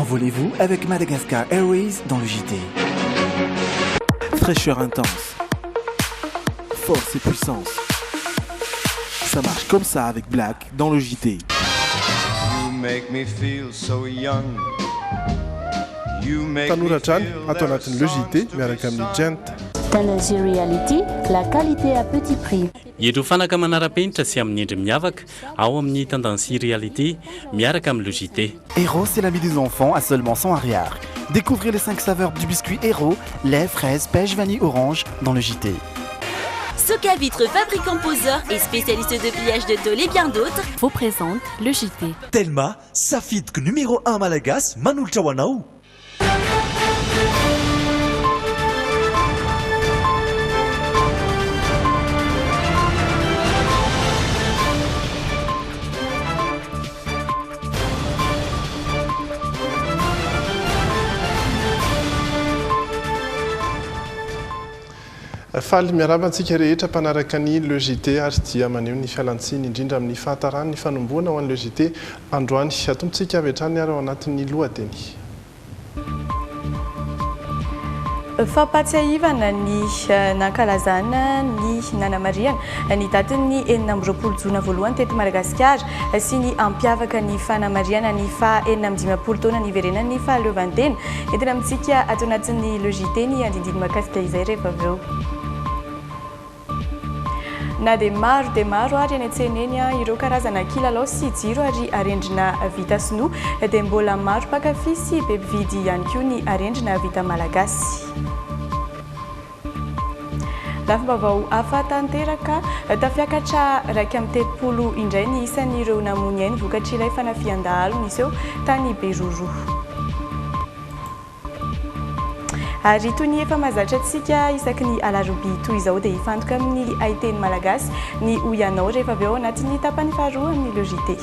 Envolez-vous avec Madagascar Airways dans le JT. Fraîcheur intense, force et puissance. Ça marche comme ça avec Black dans le JT. Tanora Chan atao anatin'ny le JT miaraka amin'ny Gent. Dans le Reality, la qualité à petit prix. Ireo fanaka manara-penitra sy amin'ny endry miavaka ao amin'ny tendance réalité miaraka amin'ny le JT. Héros, c'est l'ami des enfants à seulement 100 arrières. Découvrez les 5 saveurs du biscuit Héros, lait, fraise, pêche, vanille, orange dans le JT. Soka Vitre, fabricant poseur et spécialiste de pliage de tôle et bien d'autres, vous présente le JT. Telma, safidiko numéro 1 malagasy manolotra ho anao. Faly miarabantsika rehetra mpanaraka ny le JT ary dia maneho ny fialantsiny indrindra amin'ny fahatarany ny fanomboana ho an'ny le JT androany atombotsika avy hatrany ary ao anatin'ny lohateny. Fampatsiahivana ny nankalazana ny nanamariana ny datin'ny 20 jona voalohany teto Madagasikara sy ny ampiavaka ny fanamariana ny faha 45 taona ny iverenan'ny fahaleovantena entina amintsika ato anatin'ny le JT ny andindiny makasika izay rehefa avy eo. Na dia maro ary any an-tsena eny ireo karazana kilalao sy jiro ary arendrina vita sinoa dia mbola maro mpankafy sy be mpividy ihany koa ny arendrina vita malagasy. Lafim-baovao hafa tanteraka tafiakatra raika amin'ny 80 indray ny isan'ireo namony ainy vokatrilay fanafian-dahalo nisy eo tany Beroro. Ary toy ny efa mahazatra antsika isaky ny alarobia toy izao dia hifantoka amin'ny haiteny malagasy ny oyanao rehefa avy eo anatin'ny tapany faharoa amin'ny le JT.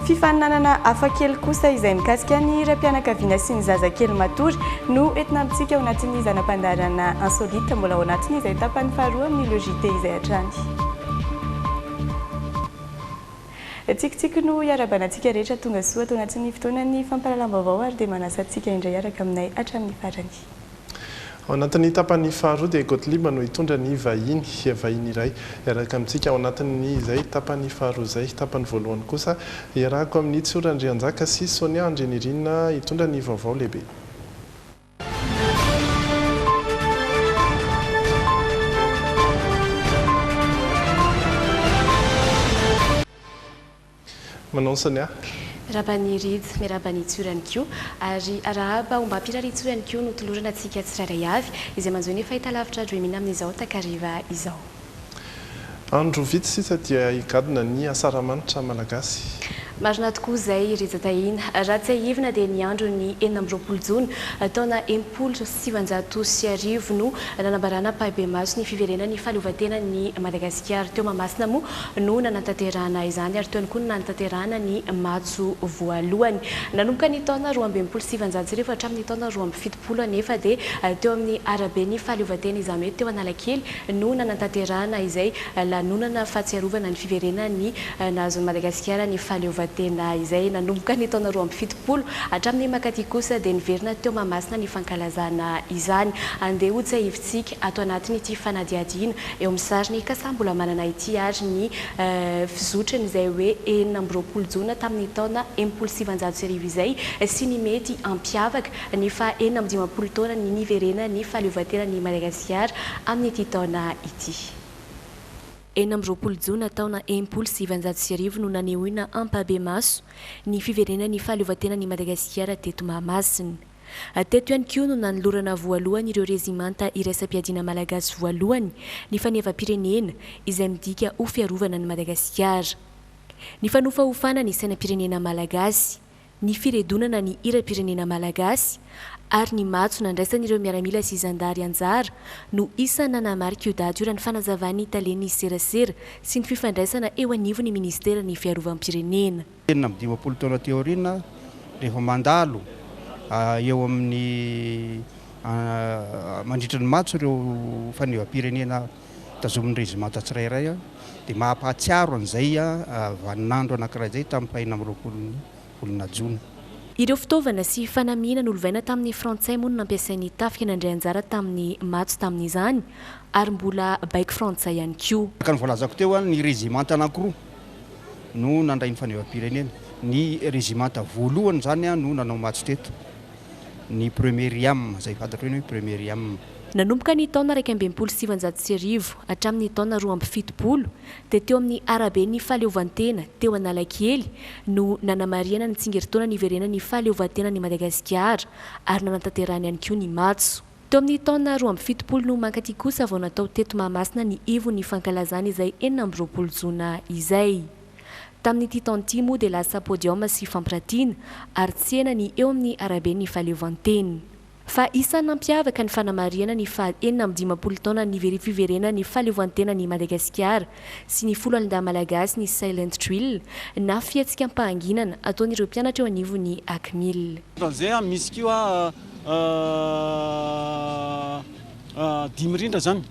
Fifaninanana hafakely kosa izay mikasika ny raim-pianakaviana sy ny zazakely matory no entina amintsika ao anatin'ny zanam-pandarana insolite mbola ao anatin'ny izay tapany faharoa amin'ny le JT izay hatrany. Tsikitsiky no iarabanantsika rehetra tonga soa ato anatin'ny fotoanan'ny fampahalalam-baovao ary dia manasa antsika indray araka aminay hatramin'ny farany. Ao anatin'ny tapany faharoa dia Gottlieb no hitondra ny vahiny iray iaraka amintsika ao anatin'ny izay tapany faharoa izay tapany voalohany kosa iarako amin'ny Tsiora Andrianjaka sy Sonia Andrenirina hitondra ny vaovao lehibe. Manao Sonia. Rabany Ridy, mirabany Tsiorany koa ary arahaba omba piraritsy ihany koa no tolorana antsika tsirairay avy izay manjo ny fahitalavitra droemina amin'izao takariva izao. Andro vitsy sisa dia higadona ny asaramanitra malagasy. Marina tokoa izay rezatahina raha tsy ahivina dia ny andro ny 20 jona taona 1790 no nanambarana pahibe maso ny fiverenan'ny fahaleovantena ny Madagasikara teo Mahamasina moa no nanantanterahana izany ary teo ihany koa no nanantanterahana ny matso voalohany. Nanomboka ny taona 2790 hatramin'ny taona 2770 anefa dia teo amin'ny arabe ny fahaleovantena izany hoe teo Analakely no nanantanterahana izay lanonana fahatsiarovana ny fiverenan'ny nahazo Madagasikara ny fahaleovantena izay nanomboka ny taona 2770 hatramin'ny makaty kosa dia niverina teo Mahamasina ny fankalazana izany. Andeha ho tsahivitsika ato anatin'ity fanadiadiana eo amin'ny sariny kasambola manana ity ary ny fizotrany izay hoe 20 jona tamin'ny taona 1790 izay sy ny mety ampiavaka ny faha 50 taona ny niverena ny fahaleovantena ny Madagasikara amin'ity taona ity. 20 jona taona 1790 no nanehoina ampabe maso ny fiverenan'ny fahaleovantena ny Madagasikara teto Mahamasina. Teto ihany koa no nanolorana voalohany ireo rezimanta iraisam-piadiana malagasy voalohany ny fanevam-pirenena izay midika ho fiarovana ny Madagasikara. Ny fanofaofana ny sainam-pirenena malagasy, ny firedonana ny hira-pirenena malagasy ary ny matso nandraisan'ireo miaramila sy zandary anjara no isana namarika io daty io raha ny fanazavan'ny Italiany serasera sy ny fifandraisana eo anivon'ny ministera ny fiarovam-pirenena. 20 taona teoriana rehefa mandalo eo amin'ny mandritra ny matso ireo fanevam-pirenena tazomin'ny rezimanta tsirairay dia mahampahatsiaro an'izay vaninandro anankiray izay tamin'ny 20 volana jona. Ireo fitaovana sy fanamiana nolovaina tamin'ny frantsay moa no nampiasain'ny tafika nandray anjara tamin'ny matso tamin'izany ary mbola baiko frantsay ihany koa. Ka ny voalazako teo ny régimanta anankiroa no nandray ny fanevam-pirenena. Ny régimanta voalohany zany no nanao matso teto. Ny premieriam izay fantatra hoe premieriam. Nanomboka ny taona 1970 hatramin'ny taona 2070 dia teo amin'ny arabe ny fahaleovantena teo Analakely no nanamariana ny tsingeritaona niverena ny fahaleovantena ny Madagasikara ary nanantanterahany ihany koa ny matso. Teo amin'ny taona 2070 no mankaty kosa vao natao teto Mahamasina ny ivon'ny fankalazana izay 20 jona izay. Tamin'ity taon'ity moa dia lasa podium sy fampirantiana ary tsena ny eo amin'ny arabe ny fahaleovantena. Fa isan'ny nampiavaka ny fanamariana ny faha 45 taona ny fiverena ny fahaleovantena ny Madagasikara sy ny folo an'nda malagasy ny Silent Drill na fietsika ampahanginana ataon'ireo mpianatra eo anivon'ny Akmil. Zay misy koa dimy rindra zany.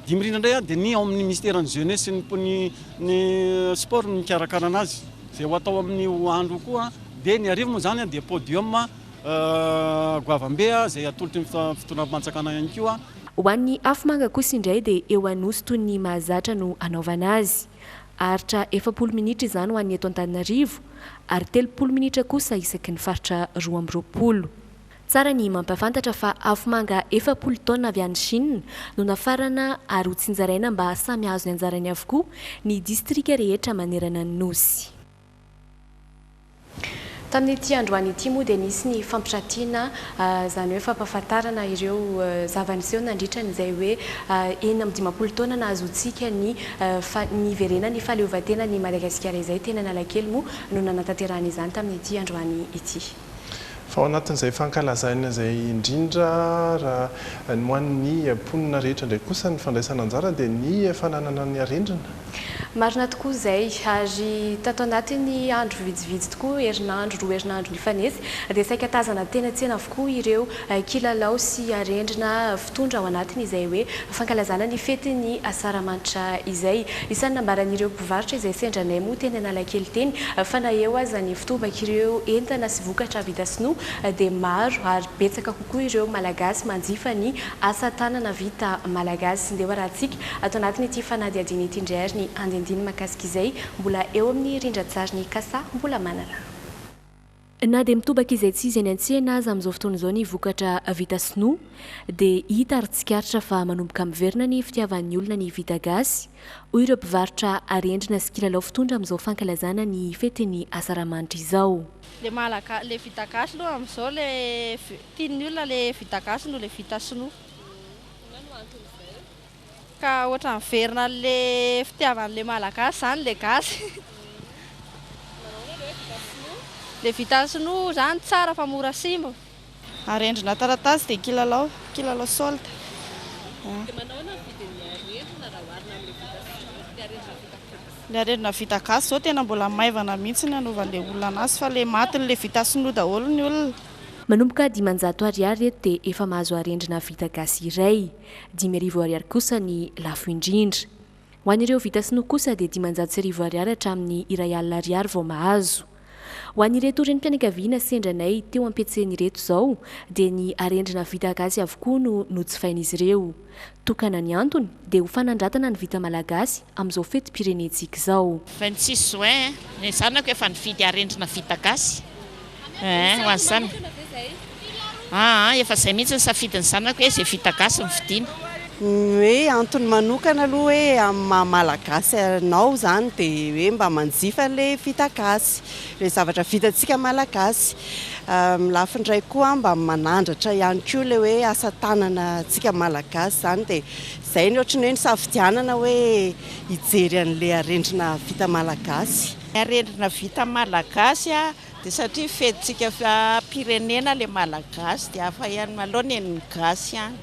Dimy rindra ndray dia ny ao amin'ny ministère ny jeunesse ny sport ny mikarakara anazy. Zay ho atao amin'ny andro koa dia ny arivo moa zany dia podium Goavambe zay atolotry ny fotoana-pantsakana ihany koa. Ho an'ny afomanga kosa indray dia eo anosy toy ny mahazatra no anaovana azy. Aritra 40 minitra izany ho an'ny eto Antananarivo ary 30 minitra kosa isaky ny faritra 20. Tsara ny mampafantatra fa afomanga 40 taona avy any Chine no nafarana ary ho tsinjaraina mba samy azo ny anjarany avokoa ny distrika rehetra manerana ny nosy. Tamin'ity androany ity moa dia nisy ny fampirantiana izany hoe fampahafantarana ireo zava-niseho nandritrany izay hoe 45 taona nahazoantsika ny niverena ny fahaleovantena ny Madagasikara izay tena Analakely moa no nanantanterahana izany tamin'ity androany ity. Fa ao anatin'izay fankalazana izay indrindra raha moan'ny mponina rehetra ndraiky kosa ny fandraisana anjara dia ny fananana ny arendrina. Marina tokoa izay ary tato anatin'ny andro vitsivitsy tokoa herinandro roa herinandro nifanesy dia saika tazana tena tsena avokoa ireo kilalao sy arendrina fitondra ao anatiny izay hoe fankalazana ny fetiny asaramanitra izay. Isan'ny nambaran'ireo mpivarotra izay sendranay moa teny Analakely teny fa na eo aza ny fitobaka ireo entana sy vokatra vita sinoa dia maro ary betsaka kokoa ireo malagasy manjifa ny asa tanana vita malagasy. Ndeha rahantsika ato anatin'ity fanadihadiana ity indray ary ny andendiny makasika izay mbola eo amin'ny rindran-tsary ny kasa mbola manana. Na dia mitobaka izay tsy izy any an-tsena aza amin'izao fotoana izao ny vokatra vita sinoa dia hita ary tsikaritra fa manomboka miverina ny fitiavan'ny olona ny vita gasy. Hoy ireo mpivarotra arendrina sy kilalao fitondra amin'izao fankalazana ny fetiny asaramanitra izao. Le vita gasy aloha amin'izao le tian'ny olona le vita gasy no le vita sinoa. Ka ohatra miverina le fitiavan'le malagasy zany le gasy. Le vita sinoa zany tsara fa mora simba. Arendrina taratasy dia kilalao solde. Le arendrina vita gasy zao tena mbola maivana mihitsy ny anaovan'le olona anazy fa le matiny le vita sinoa daholo ny olona. Manomboka 500 ariary reto dia efa mahazo arendrina vita gasy iray. 5,000 ariary kosa ny lafo indrindra. Ho an'ireo vita sinoa kosa dia 500 ariary hatramin'ny 1,000 ariary vao mahazo. Ho an'ireto renim-pianakaviana sendranay teo ampiatsehan'ireto izao dia ny arendrina vita gasy avokoa no nojifain'izy ireo. Tokana ny antony dia ho fanandratana ny vita malagasy amin'izao fetim-pirenentsika izao. 26 juin ny zanako efa nividy arendrina vita gasy. Ho an'izany. Efa izay mihitsy ny safidiny zanako hoe izay vita gasy ny vidiana. Hoe antony manokana aloha hoe amin'ny malagasy anao zany dia hoe mba manjifa le vita gasy, le zavatra vitantsika malagasy. Lafindray koa mba manandratra ihany koa le hoe asa tanana antsika malagasy zany dia izay ny ohatrany hoe ny safidianana hoe hijery an'le arendrina vita malagasy. Arendrina vita malagasy dia satria feditsika pirenena le malagasy dia hafa ihany aloha ny gasy ihany.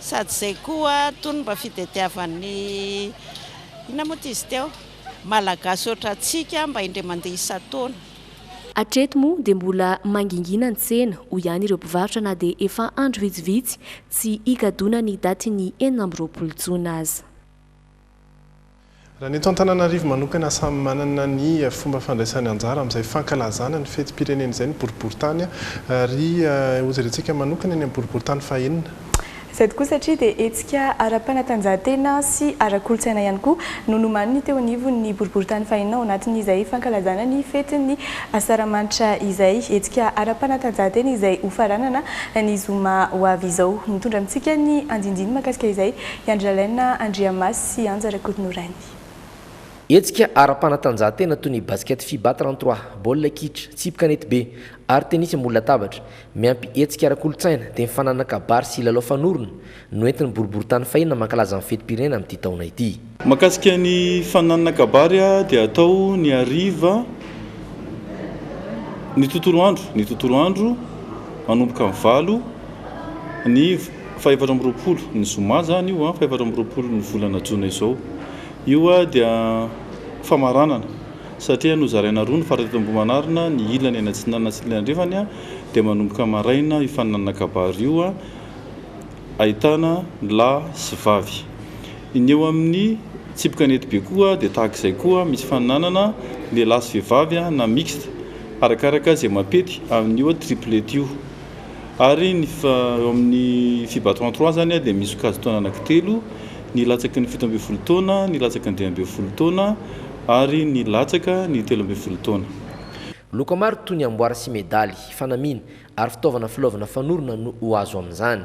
Sady izay koa tony mba fitadiavan'ny ina moa izy teo malagasy oatra antsika mba indray mandeha isan-taona. Hatreto moa dia mbola mangingina ny tsena ho ihany ireo mpivarotra na dia efa andro vitsivitsy tsy hikadona ny daty ny 20 jona aza. raha ny eto Antananarivo manokana samy manana ny fomba fandraisany anjara amin'izay fankalazana ny fetim-pirenena izay ny boriboritany ary ozy rentsika manokana ny boriboritany fahenina. Izay tokoa satria dia hetsika ara-panatanjahantena sy ara-kolontsaina ihany koa no nomaniny teo anivon'ny boriboritany fahenina ao anatin'izay fankalazana ny fetin'ny asaramanitra izay hetsika ara-panatanjahantena izay hofaranana ny zoma ho avy izao. Mitondra amintsika ny andindiny makasika izay Andrialaina Andriamasy sy Anjara Kotonorainy. Hetsika ara-panatanjahantena toy ny basket FIBA 33, baolina kitra, tsipy kanety be ary tenisy ambony latabatra miampy hetsika ara-kolontsaina dia mifanana kabary sy lalao fanorona no entin'ny boriboritany fahenina mankalaza ny fetim-pirenena amin'ity taona ity. Mahakasika ny fananana kabary dia atao ny hariva ny tontolo andro manomboka amin'ny valo ny 720 ny zoma zany io 720 ny volana jona izao. Io dia famaranana satria nozaraina roa ny farany Ambohimanarina ny ilany eny Antsinanana sy ilany Andrefana dia manomboka maraina io fananana kabary io ahitana lahy sy vavy. Ny eo amin'ny tsipy kanety be koa dia tahaka izay koa misy fananana lehilahy sy vehivavy na mixte arakaraka izay mapety amin'io triplety io. Ary ny amin'ny FIBA 33 zany dia misy kazo taona anankitelo, ny latsaky ny 17 taona, ny latsaky ny 18 taona ary ny latsaka ny 13 taona. Loka maro toy ny amboara sy medaly, fanamina ary fitaovana filaovana fanorona no ho azo amin'izany.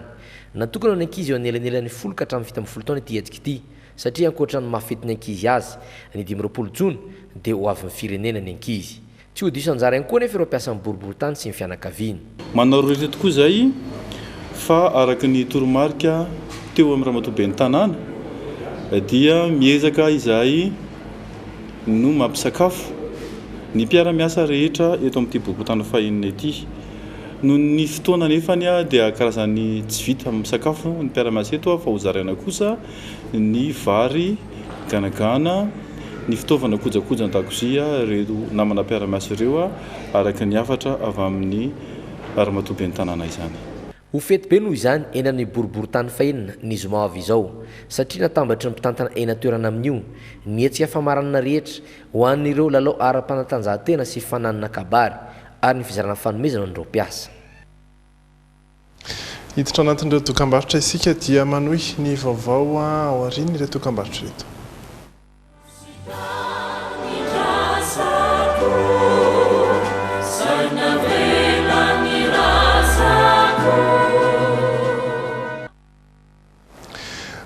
Natokana ny ankizy eo anelanelan'ny 10 ka hatramin'ny 17 taona ity hetsika ity satria ankoatra ny mahafety ny ankizy azy ny 20 jona dia ho avy ny firenena ny ankizy. Tsy ho diso anjara ihany koa nefa ireo mpiasa amin'ny boriboritany sy ny fianakaviany. Manao rehetra tokoa izay fa araka ny toromarika teo amin'ny ramatoaben'ny tanàna dia miezaka izahay no mampisakafo ny mpiara-miasa rehetra eto amin'ity boriboritany fahenina ity. Noho ny fotoana nefany dia karazany tsy vita amin'ny sakafo ny mpiara-miasa eto fa ho zaraina kosa ny vary, ganagana, ny fitaovana kojakoja an-dakozia reto namana mpiara-miasa ireo araka ny hafatra avy amin'ny ramatoaben'ny tanàna izany. Ho fety be noho izany eny amin'ny boriboritany fahenina ny zoma avy izao satria natambatry ny mpitantana eny toerana amin'io ny hetsika famaranana rehetra ho an'ireo lalao ara-panatanjahantena sy fananana kabary ary ny fizarana fanomezana n'ireo mpiasa. Hiditra anatin'ireo dokam-barotra isika dia manohy ny vaovao ao aoriana ireo dokam-barotra reto.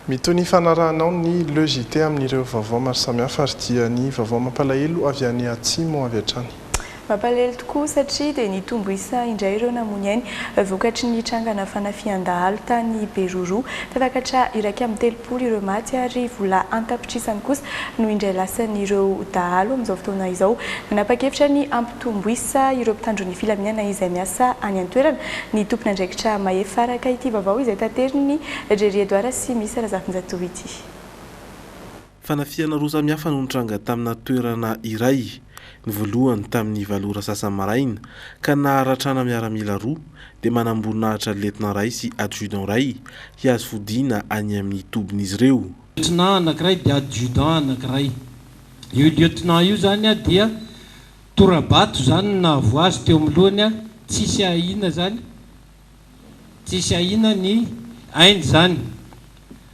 Mitoy ny fanarahanao ny logité amin'ireo vaovao maro samihafa ary dia ny vaovao mampalahelo avy any atsimo avy hatrany. Mampalahelo tokoa satria dia nitombo isa indray ireo namony ainy vokatry ny trangana fanafian-dahalo tany Beroro tatakatra iraika amin'ny 30 ireo maty ary vola antapitrisany kosa no indray lasan'ireo dahalo amin'izao fotoana izao. Nanapa-kevitra ny ampitombo isa ireo mpitandron'ny filaminana izay miasa any an-toerana ny tompona andraikitra mahefaraka ity vaovao izay tateriny Jery Edouard sy misy Razafinjato ity. Fanafiana roa samihafa no nitranga tamina toerana iray. Ny voalohany tamin'ny valora Sasamaraina ka naharatrana miaramila roa dia manamboninahitra letina ray sy adjudant ray hiazo fodiana any amin'ny tobin'izy ireo. Lieutenant anankiray dia adjudant anankiray. Io lieutenant io zany dia torabato zany na voazy teo amin'ny lohany tsisy ahina zany. Tsisy ahina ny ainy zany.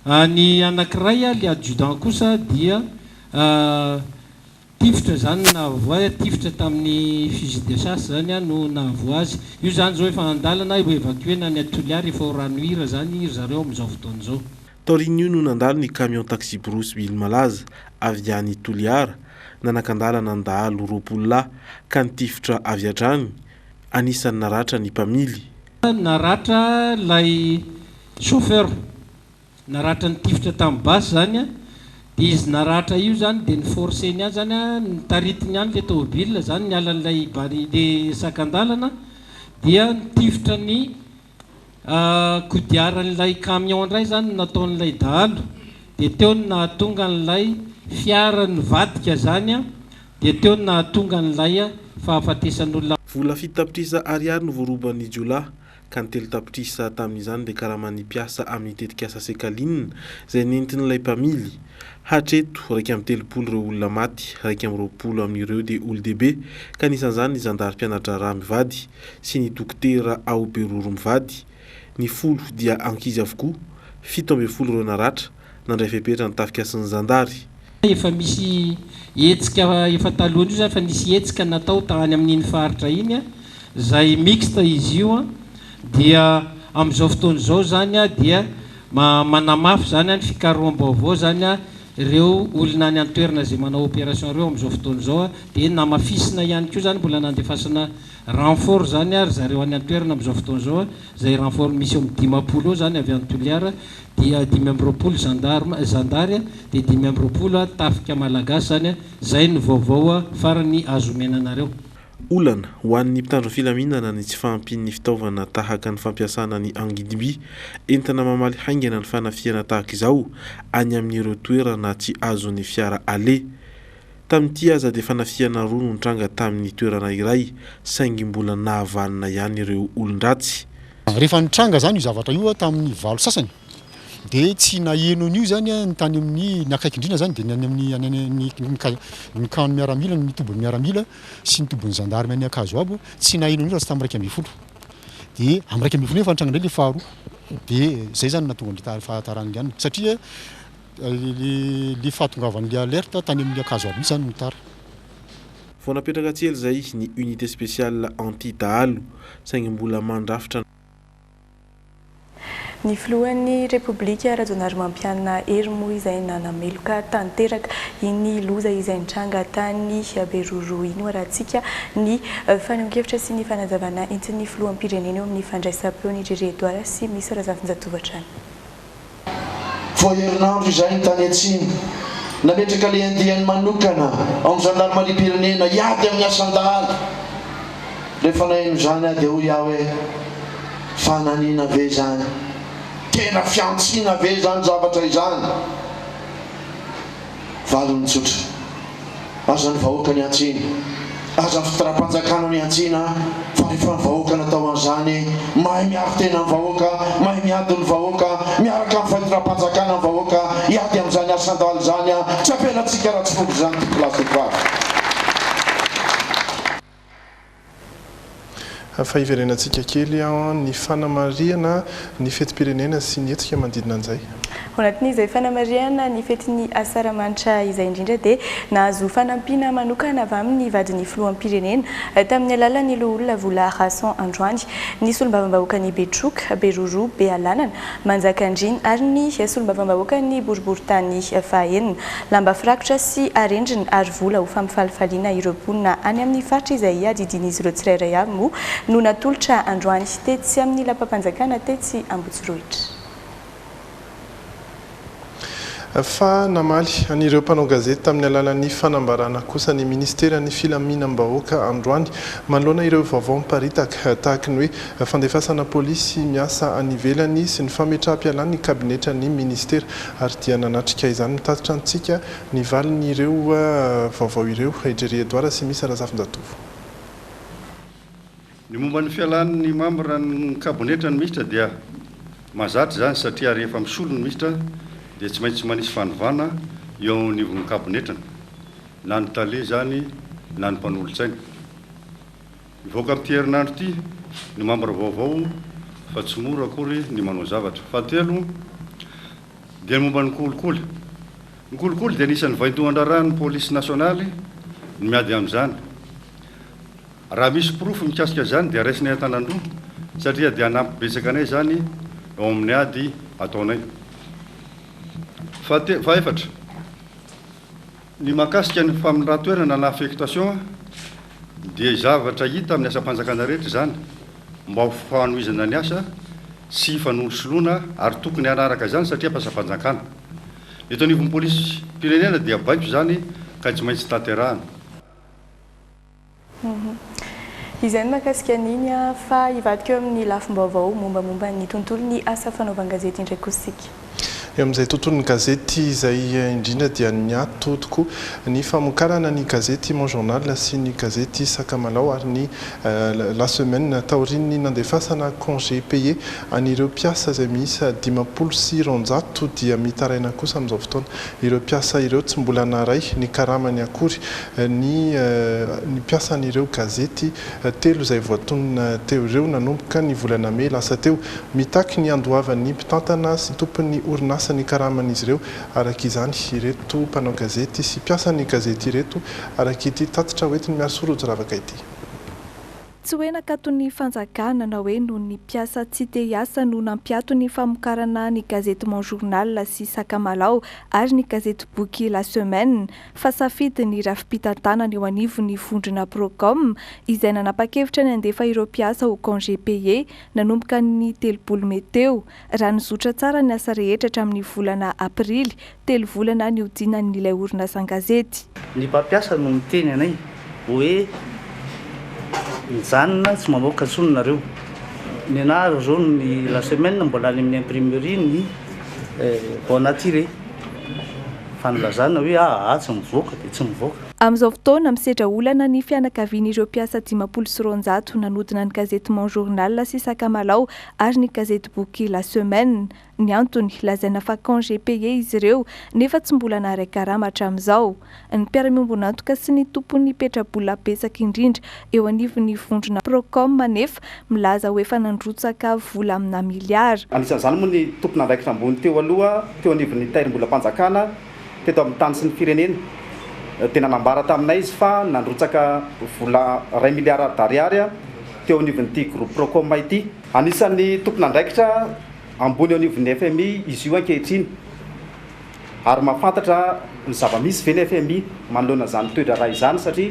Ny anankiray le adjudant kosa dia tifitra zany na voazy tifitra tamin'ny fusil de chasse zany no na voazy. Io zany zao efa andalana io evacuena ny Toliara efa ranohira zany zareo amin'izao fotoana zao. Taoriny io no nandalo ny camion taxi Bruce Bill Malaza avy any Toliara nanakandalana andahalo 20 lahy ka nitifitra avy hatrany anisan'ny naratra ny mpamily. Naratra lay chauffeur naratra ny tifitra tamin'ny basy zany izy naratra io zany dia ny forceny any zany nitaritiny any le tômôbila zany ny alan'ilay le sakandalana dia nitifitra ny kodiaran'ilay camion indray zany nataon'ilay dahalo dia teo ny nahatonga n'ilay fiara nivadika zany dia teo ny nahatonga n'ilay fahafatesan'olona. Vola fitapitrisa ariary no voaroban'ny Jiola ka ny telo tapitrisa tamin'izany dia karamany mpiasa amin'ny tetikasa sekalinina izay nentin'ilay mpamily. Hatreto raiky amin'ny telopolo ireo olona maty, raiky amin'ny roapolo amin'ireo dia olon-dehibe ka anisan'izany ny zandary mpianatra ra mivady sy ny dokotera ao Beroro mivady. Ny 10 dia ankizy avokoa, 17 ireo naratra nandray fepetra ny tafika sy ny zandary. Efa misy hetsika efa taloha io zany fa nisy hetsika natao tany amin'iny faritra iny zay mixte izy io dia amin'izao fotoana izao zany dia manamafy zany ny fikaroam-baovao zany ireo olona any an-toerana zay manao opération ireo amin'izao fotoana izao dia namafisina ihany koa zany mbola nandefasana renfort zany ary zareo any an-toerana amin'izao fotoana izao zay renfort misy eo amin'ny 10 zany avy any Toliara dia 520 zandary dia 520 tafika malagasy zany zay ny vaovao farany azo menanareo. Olana ho an'ny mpitandro filaminana ny tsy fahampian'ny fitaovana tahaka ny fampiasana ny angidiby entina mamaly haingana ny fanafiana tahaka izao any amin'ireo toerana tsy azon'ny fiara ale. Tamin'ity aza dia fanafiana roa no nitranga tamin'ny toerana iray saingy mbola nahavanina ihany ireo olon-dratsy. Rehefa nitranga zany io zavatra io tamin'ny valo sasany dia tsy naheno an'io zany ny tany amin'ny nakaiky-indrina zany dia ny amin'ny kano miaramila ny tobony miaramila sy ny tobony zandarmy any akazo aby tsy naheno an'io raha tsy tamin'ny 1 dia amin'ny 1 efa nitranga indray le faharoa dia zay zany nahatonga ny fahatarany ihany satria le fahatongavan'le alerte tany amin'ny akazo aby zany no tara. Vao napetraka tsely zay ny unité spéciale anti-dahalo saingy mbola mandrafitra. Ny filohan'ny Repoblika Rajonarymampianina Hermo izay nanameloka tanteraka iny loza izay nitranga tany Beroro iny arahantsika ny fanehoan-kevitra sy ny fanazavana entin'ny filoham-pirenena eo amin'ny fandraisam-peo ny Djedouard sy misy Razafindratovatrany. Vao herinandro izay ny tany atsimo nametraka le andiany manokana amin'ny zandarmariam-pirenena iady amin'ny asan-dahalo. Rehefa naheno zany dia hoy aho hoe fananina ve zany, tena fiantsina ve zany zavatra izany. Valony tsotra aza ny vahoaka ny antsina, aza ny fitara-panjakana ny antsina, fa rehefa ny vahoaka natao an'izany mahay miaro tena ny vahoaka, mahay miady ny vahoaka, miaraka amin'ny fitara-panjakana ny vahoaka iady amin'izany asan-dahalo zany tsy ampelantsika raha tsy fomba zany ty plasy vavy. Fa iverenantsika kely ny fanamariana ny fetim-pirenena sy ny hetsika manodidina an'izay. Ao anatin'izay fanamariana ny fetin'ny asaramanitra izay indrindra dia nahazo fanampiana manokana avy amin'ny vadin'ny filoham-pirenena tamin'ny alalan'ireo olona vola Rasson Androany, ny solombavambahoaka ny Betroka, Beroro, Bealanana, Manjakandriny ary ny solombavambahoaka ny Boriboritany fahaenina. Lamba firakotra sy arendrina ary vola ho fampifalifaliana ireo mponina any amin'ny faritra izay adidin'izy ireo tsirairay avy moa no natolotra Androany tetsy amin'ny lapam-panjakana tetsy Ambotsirohitra. Fa namaly anireo mpanao gazety tamin'ny alalan'ny fanambarana kosa ny ministeran'ny filaminam-bahoaka Androany manoloana ireo vaovao miparitaka tahaka ny hoe fandefasana polisy miasa any ivelany sy ny fametraha-pialany ny kabinetra ny ministera ary dia nanatrika izany mitatitra antsika ny valin'ireo vaovao ireo Djedouard sy misy Razafindratovo. Ny momba ny fialan'ny membre ny kabinetra ny ministra dia mahazatra zany satria rehefa misolo ny ministra dia tsy maintsy manisy fanovana eo amin'ny kabinetrany na ny tale zany na ny mpanolo-tsaina. Mivoaka amin'ity herinandro ity ny membre vaovao fa tsy mora akory ny manao zavatra. Fahatelo dia ny momba ny kolikoly. Ny kolikoly dia anisan'ny vaindohan-draharaha ny polisy nasionaly ny miady amin'izany. Raha misy porofo mikasika zany dia raisinay an-tanandroa satria dia anampy betsaka anay zany eo amin'ny ady ataonay. Faefatra ny mahakasika ny famindratoerana na affectation dia zavatra hita amin'ny asa-panjakana rehetra zany mba ho fanoizana ny asa sy fanolosoloana ary tokony hanaraka zany satria mpasa-panjakana. Eto anivon'ny polisy pirenena dia baiko zany ka tsy maintsy tanterahana. Izay mahakasika an'iny fa hivadika eo amin'ny lafim-baovao mombamomba ny tontolo ny asa fanaovan-gazety ndraiky koa sika. eo amin'izay tontolon'ny gazety izay indrindra dia ny ato tokoa ny famokarana ny gazety Mon Journal sy ny gazety Sakamalao ary ny la semaine taoriny nandefasana congé payé an'ireo mpiasa izay miisa 56 dia mitaraina kosa amin'izao fotoana ireo mpiasa ireo tsy mbola naray ny karamany akory ny mpiasan'ireo gazety telo izay voatonona teo ireo nanomboka ny volana May lasa teo mitaky ny andoavan'ny mpitantana sy tompon'ny orinasa ny karaman'izy ireo araka izany ireto mpanao gazety sy mpiasan'ny gazety ireto araka ity tatitra hoetiny miaro sorojo ravaka ity. Tsy hoe nakatony fanjakana na hoe noho ny mpiasa tsy te hiasa no nampiato ny famokarana ny gazety Mon Journal sy Sakamalao ary ny gazety Boky La Semaine fa safidy ny rafi-pitantanana eo anivon'ny vondrona Procom izay nanapa-kevitra ny andefa ireo mpiasa ho congé payé nanomboka ny 3 May teo raha nizotra tsara ny asa rehetra hatramin'ny volana Aprily 3 volana ny odinan'ilay orinasa gazety. Ny mpampiasa no miteny anay hoe mijanona tsy mamoaka tsony nareo ny anary zao ny La Semaine mbola any amin'ny imprimerie ny Bon Nature fanilazana hoe tsy mivoaka dia tsy mivoaka. Amin'izao fotoana misedra olana ny fianakavian'ireo mpiasa 509 nanodina ny gazety Mon Journal sy Sakamalao ary ny gazety Boky La Semaine. Ny antony lazaina fa congé payé izy ireo nefa tsy mbola naray karama hatramin'izao. Ny mpiara-miombona antoka sy ny tompon'ny petrabola betsaka indrindra eo anivon'ny vondrona Procom nefa milaza hoe efa nandrotsaka vola amina miliara. Anisan'izany moa ny tompona andraikitra ambony teo aloha teo anivon'ny tairim-bola mpanjakana teto amin'ny tany sy ny firenena tena nambara taminay izy fa nandrotsaka vola 1 miliara d'ariary teo anivon'ity groupe Procom ity. Anisan'ny tompona andraikitra ambony eo anivon'ny FMI izy io ankehitriny ary mahafantatra ny zava-misy ve ny FMI manoloana izany toedra raha izany satria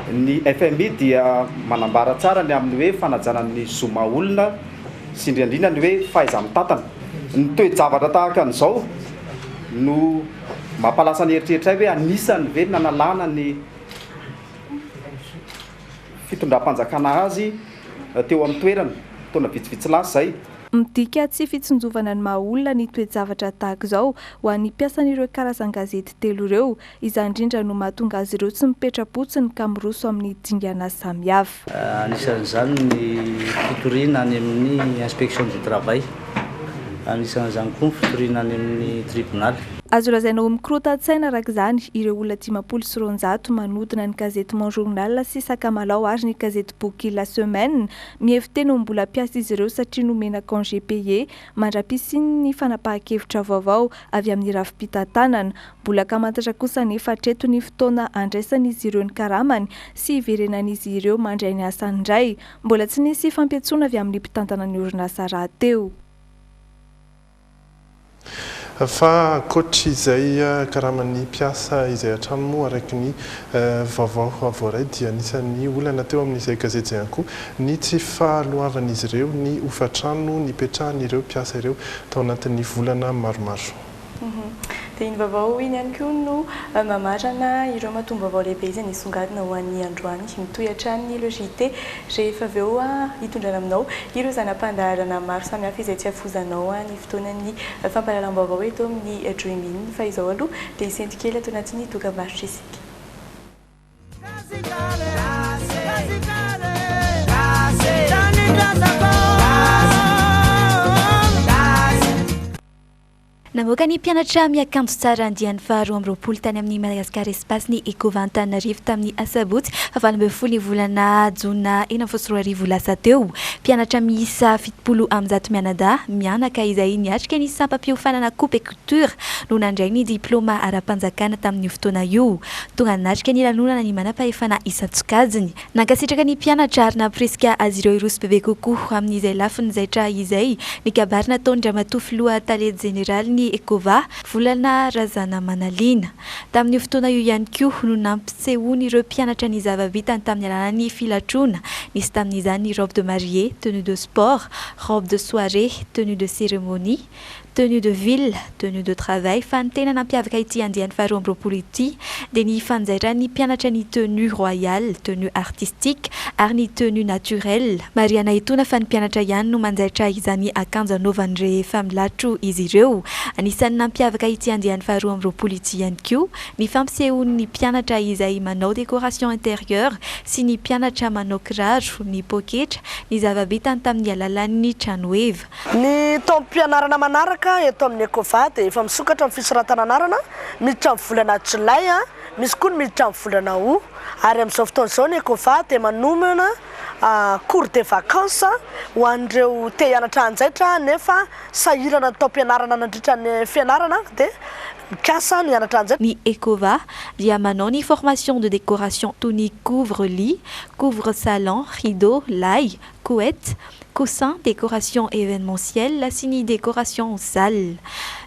ny FMI dia manambara tsara ny amin'ny hoe fanajanan'ny zoma olona sy indrindra ny hoe fahaiza-mitantana. Ny toe-javatra tahaka an'izao no mampalasa ny eritreritra hoe anisany ve nanalana ny fitondram-panjakana azy teo amin'ny toerana taona vitsivitsy lasa izay. Midika tsy fitsinjovana ny mahaolona ny toe-javatra tahaka izao ho an'ny mpiasan'ireo karazan-gazety telo ireo izany indrindra no mahatonga azy ireo tsy mipetra-potsiny ka miroso amin'ny dingana samihafa. Anisan'izany ny fitoriana any amin'ny inspection du travail, anisan'izany koa ny fitoriana any amin'ny tribunal. Azo lazaina ho mikorotan-tsaina araka izany ireo olona 509 manodina ny gazety Mon Journal sy Sakamalao ary ny gazety Boky La Semaine miheviteny ho mbola mpiasa izy ireo satria nomena congé payé mandra-pisiny ny fanapahan-kevitra vaovao avy amin'ny rafi-pitantanana. Mbola kamantatra kosa nefa hatreto ny fotoana andraisan'izy ireo ny karamany sy iverenan'izy ireo mandray ny asany indray. Mbola tsy nisy fampiantsoana avy amin'ny mpitantana ny orinasa rahateo. Fa coach izay karaman'ny mpiasa izay hatrany moa araiky ny vaovao avoray dia anisan'ny olana teo amin'izay gazety izay ihany koa ny tsy fahaloavan'izy ireo ny hofatrano ny petrahan'ireo mpiasa ireo tao anatin'ny volana maromaro. Dia iny vaovao iny ihany koa no mamarana ireo mahatonga-vaovao lehibe izay nisongadina ho an'ny androany mitohatra ny logité rehefa avy eo hitondrana aminao ireo zanam-pandaharana maro samihafa izay tsy afozanao ny fotoanan'ny fampahalalam-baovao eto amin'ny Dream fa izao aloha dia isenti kely ato anatin'ny dokam-barotra isika. Namoaka ny mpianatra miakanjo tsara andiany faharoa amby roapolo tany amin'ny Madagasikara espace ny Ecovan-Antananarivo tamin'ny asabotsy 20 volana jona 2024 lasa teo. Mpianatra miisa 70 mianadahy mianaka izay niatrika ny sampam-piofanana coupe et couture no nandray ny diplôma ara-panjakana tamin'ny fotoana io. Tonga natrika ny lanonana ny manam-pahefana isan-tsokajiny. Nankasitraka ny mpianatra ary namporisika azy ireo irosy bebe kokoa amin'izay lafiny zaitra izay ny kabary nataony Ramatoa Filoha Taledy Général ny Ekova volana Razana Manalina. Tamin'ny fotoana io ihany koa no nampitsehony ireo mpianatra ny zava-bitany tamin'ny alalan'ny filatrona. Nisy tamin'izany robe de mariée, tenue de sport, robe de soirée, tenue de cérémonie, tenue de ville, tenue de travail fa ny tena nampiavaka ity andiany faharoa amby roapolo ity dia ny fanjairany mpianatra ny tenue royale, tenue artistique ary ny tenue naturelle. Mariana Itona fa ny mpianatra ihany no manjaitra izany akanjo anaovany rehefa milatro izy ireo. Anisan'ny nampiavaka ity andiany faharoa amby roapolo ity ihany koa ny fampisehoan'ny mpianatra izay manao décoration intérieure sy ny mpianatra manao kiraro, ny poketra, ny zava-bitany tamin'ny alalan'ny tranoeva. Ny taom-pianarana manaraka eto amin'ny Ekova dia efa misokatra amin'ny fisoratana anarana miditra amin'ny volana Jolay, misy koa ny miditra amin'ny volana Août, ary amin'izao fotoana izao ny Ekova dia manomana cours de vacances ho an'ireo te hianatra anjaitra nefa sahirana ny taom-pianarana nandritra ny fianarana dia mikasa ny hianatra anjaitra. Ny Ekova dia manao ny formation de décoration toy ny couvre-lit, couvre-salon, rideau, lay, couette, coussin, décoration événementielle sy ny décoration salle.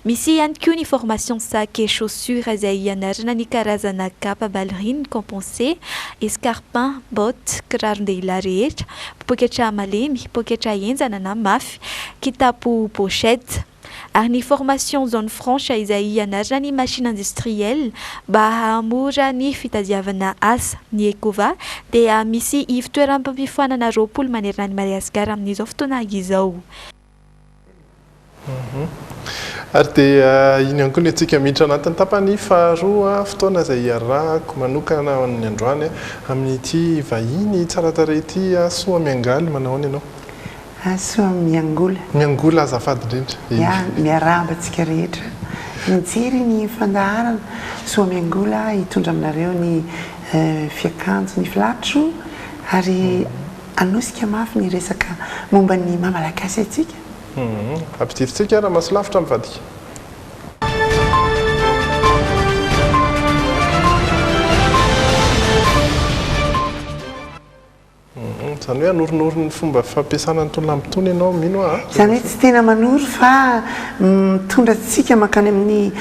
Misy ihany koa ny formation sac et chaussures izay ianarana ny karazana kapa ballerine compensé, escarpin, bottes, kiraro-ndehilahy rehetra, poketra malemy, poketra enjana na mafy, kitapo pochette. Ary ny formation zone franche izay ianarana ny machine industrielle mba hahamora ny fitadiavana asa. Ny Ekova dia misy ivitoeram-pampifoanana 20 manerana ny Madagasikara amin'izao fotoana izao. Ary dia iny ihany koa ny antsika miditra anatin'ny tapany faharoa fotoana izay iarahako manokana ny androany amin'ity vahiny tsara tarehy ity Soa Miangaly. Manao ny ianao? Soa Miangola. Miangola azafady indrindra. Ya, miarahaba antsika rehetra. Mijery ny fandaharana Soa Miangola hitondra aminareo ny fiakanjo, ny filatro ary anosika mafy ny resaka momba ny mahamalagasy atsika. Ampidiritsika raha maso lavitra mivadika. Zany hoe anoronoro ny fomba fampiasana ny tolona ampitony ianao mino a? Zany hoe tsy tena manoro fa mitondra antsika makany amin'ny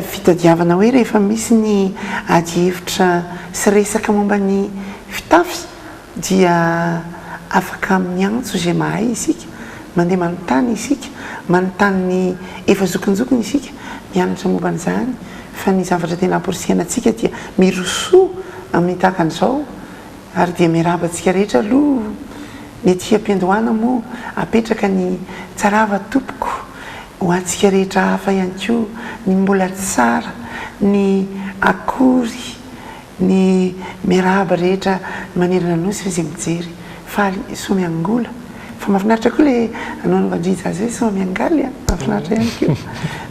fitadiavana hoe rehefa misy ny ady hevitra sy resaka momba ny fitafy dia afaka miantso izay mahay isika, mandeha manontany isika, manontany ny efa zokonjokony isika, mianatra momba an'izany fa ny zavatra tena aporisiana antsika dia mirosoa amin'ny tahakan'izao. Ary dia miarahaba antsika rehetra aloha mety ampiandohana moa apetraka ny tsarava tompoko ho antsika rehetra hafa ihany koa ny mbola tsara, ny akory, ny miarahaba rehetra manerana nosy izay mijery faly Soa Miangola. Fa mahafinaritra koa ilay anao vandrija azy hoe Soa Miangaly, mahafinaritra ihany koa.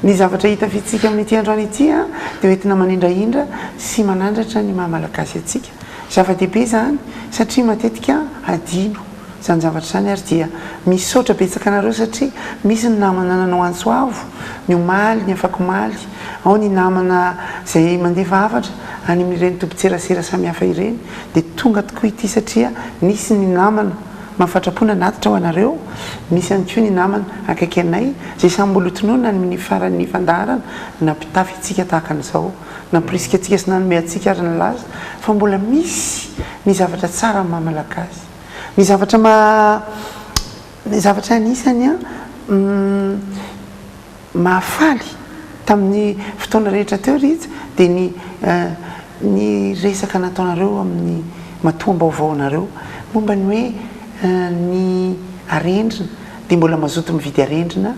Ny zavatra hita fitsika amin'ity androany ity dia hoentina manindrahindra sy manandratra ny mahamalagasy atsika. Zava-dehibe zany satria matetika adino zany zavatra zany ary dia misaotra betsaka anareo satria misy ny namana nanao Ansoavo, ny omaly, ny afaka omaly, ao ny namana izay mandeha vavatra any amin'ireny tompon-tserasera samihafa ireny dia tonga tokoa ity satria nisy ny namana mahafatrapona natitra ho anareo, misy ihany koa ny namana akaiky anay izay samy mbola hotonona ny faran'ny fandaharana na mpitafy antsika tahaka an'izao, na porisika antsika sy nanome antsika ary ny laza fa mbola misy ny zavatra tsara amin'ny mahamalagasy. Ny zavatra anisany mahafaly tamin'ny fotoana rehetra teo ritsy dia ny resaka nataonareo amin'ny matoam-baovao anareo momba ny hoe ny arendrina dia mbola mazoto mividy arendrina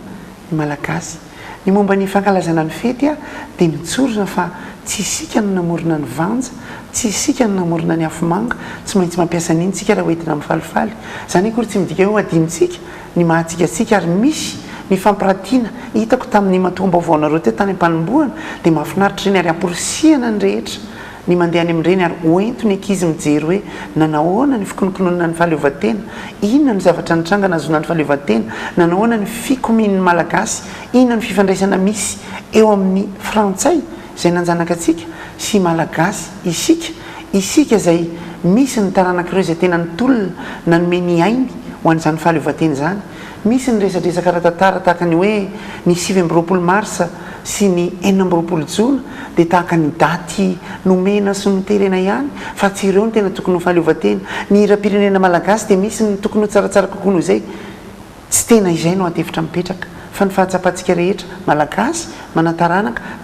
ny malagasy. Ny momba ny fankalazana ny fety dia mitsorona fa tsy isika no namorona ny vanja, tsy isika no namorona ny afomanga, tsy maintsy mampiasa n'iny tsika raha hoentina mifalifaly. Zany kory tsy midika hoe adinontsika ny mahatsikatsika ary misy ny fampiratiana hitako tamin'ny matoam-baovao nareo teo tany am-panombohana dia mahafinaritra ireny ary amporisihana ny rehetra ny mandeha any amin'ireny ary hoento ny ankizy mijery hoe nanahoana ny fikonokononana ny fahaleovantena, inona ny zavatra nitrangana azona ny fahaleovantena, nanahoana ny fikomin'ny malagasy, inona ny fifandraisana misy eo amin'ny frantsay izay nanjanaka atsika sy malagasy isika izay misy ny taranak'ireo izay tena nitolona nanome ny ainy ho an'izany fahaleovantena zany. Misy ny resadresaka rahatantara tahaka ny hoe ny 7 marsa sy ny 4 jona dia tahaka ny daty nomena sy noterena ihany fa tsy ireo ny tena tokony ho fahaleovantena. Ny hira-pirenena malagasy dia misy ny tokony ho tsaratsara kokoa noho izay tsy tena izay no atevitra mipetraka fa ny fahatsapantsika rehetra malagasy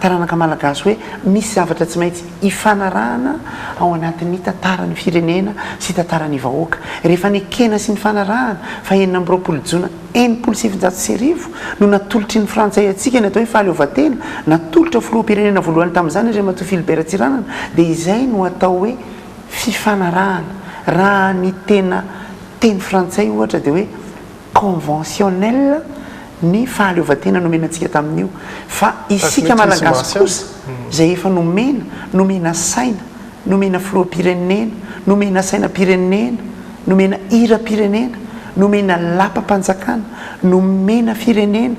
taranaka malagasy hoe misy zavatra tsy maintsy ifanarahana ao anatin'ny tantarany firenena sy tantarany vahoaka rehefa nekena sy ny fanarahana fa 20 jona 1700 no natolotry ny frantsay atsika ny atao hoe fahaleovatena natolotra filohampirenena voalohany tamin'izany ry Mato Philibert Tsiranana dia izay no atao hoe fifanarahana raha ny teny frantsay ohatra dia hoe conventionnel ny fahaleovatena nomenantsika tamin'io fa isika malagasy kosa zay efa nomena saina nomena filohampirenena nomena sainam-pirenena nomena hira-pirenena nomena lapa-panjakana nomena firenena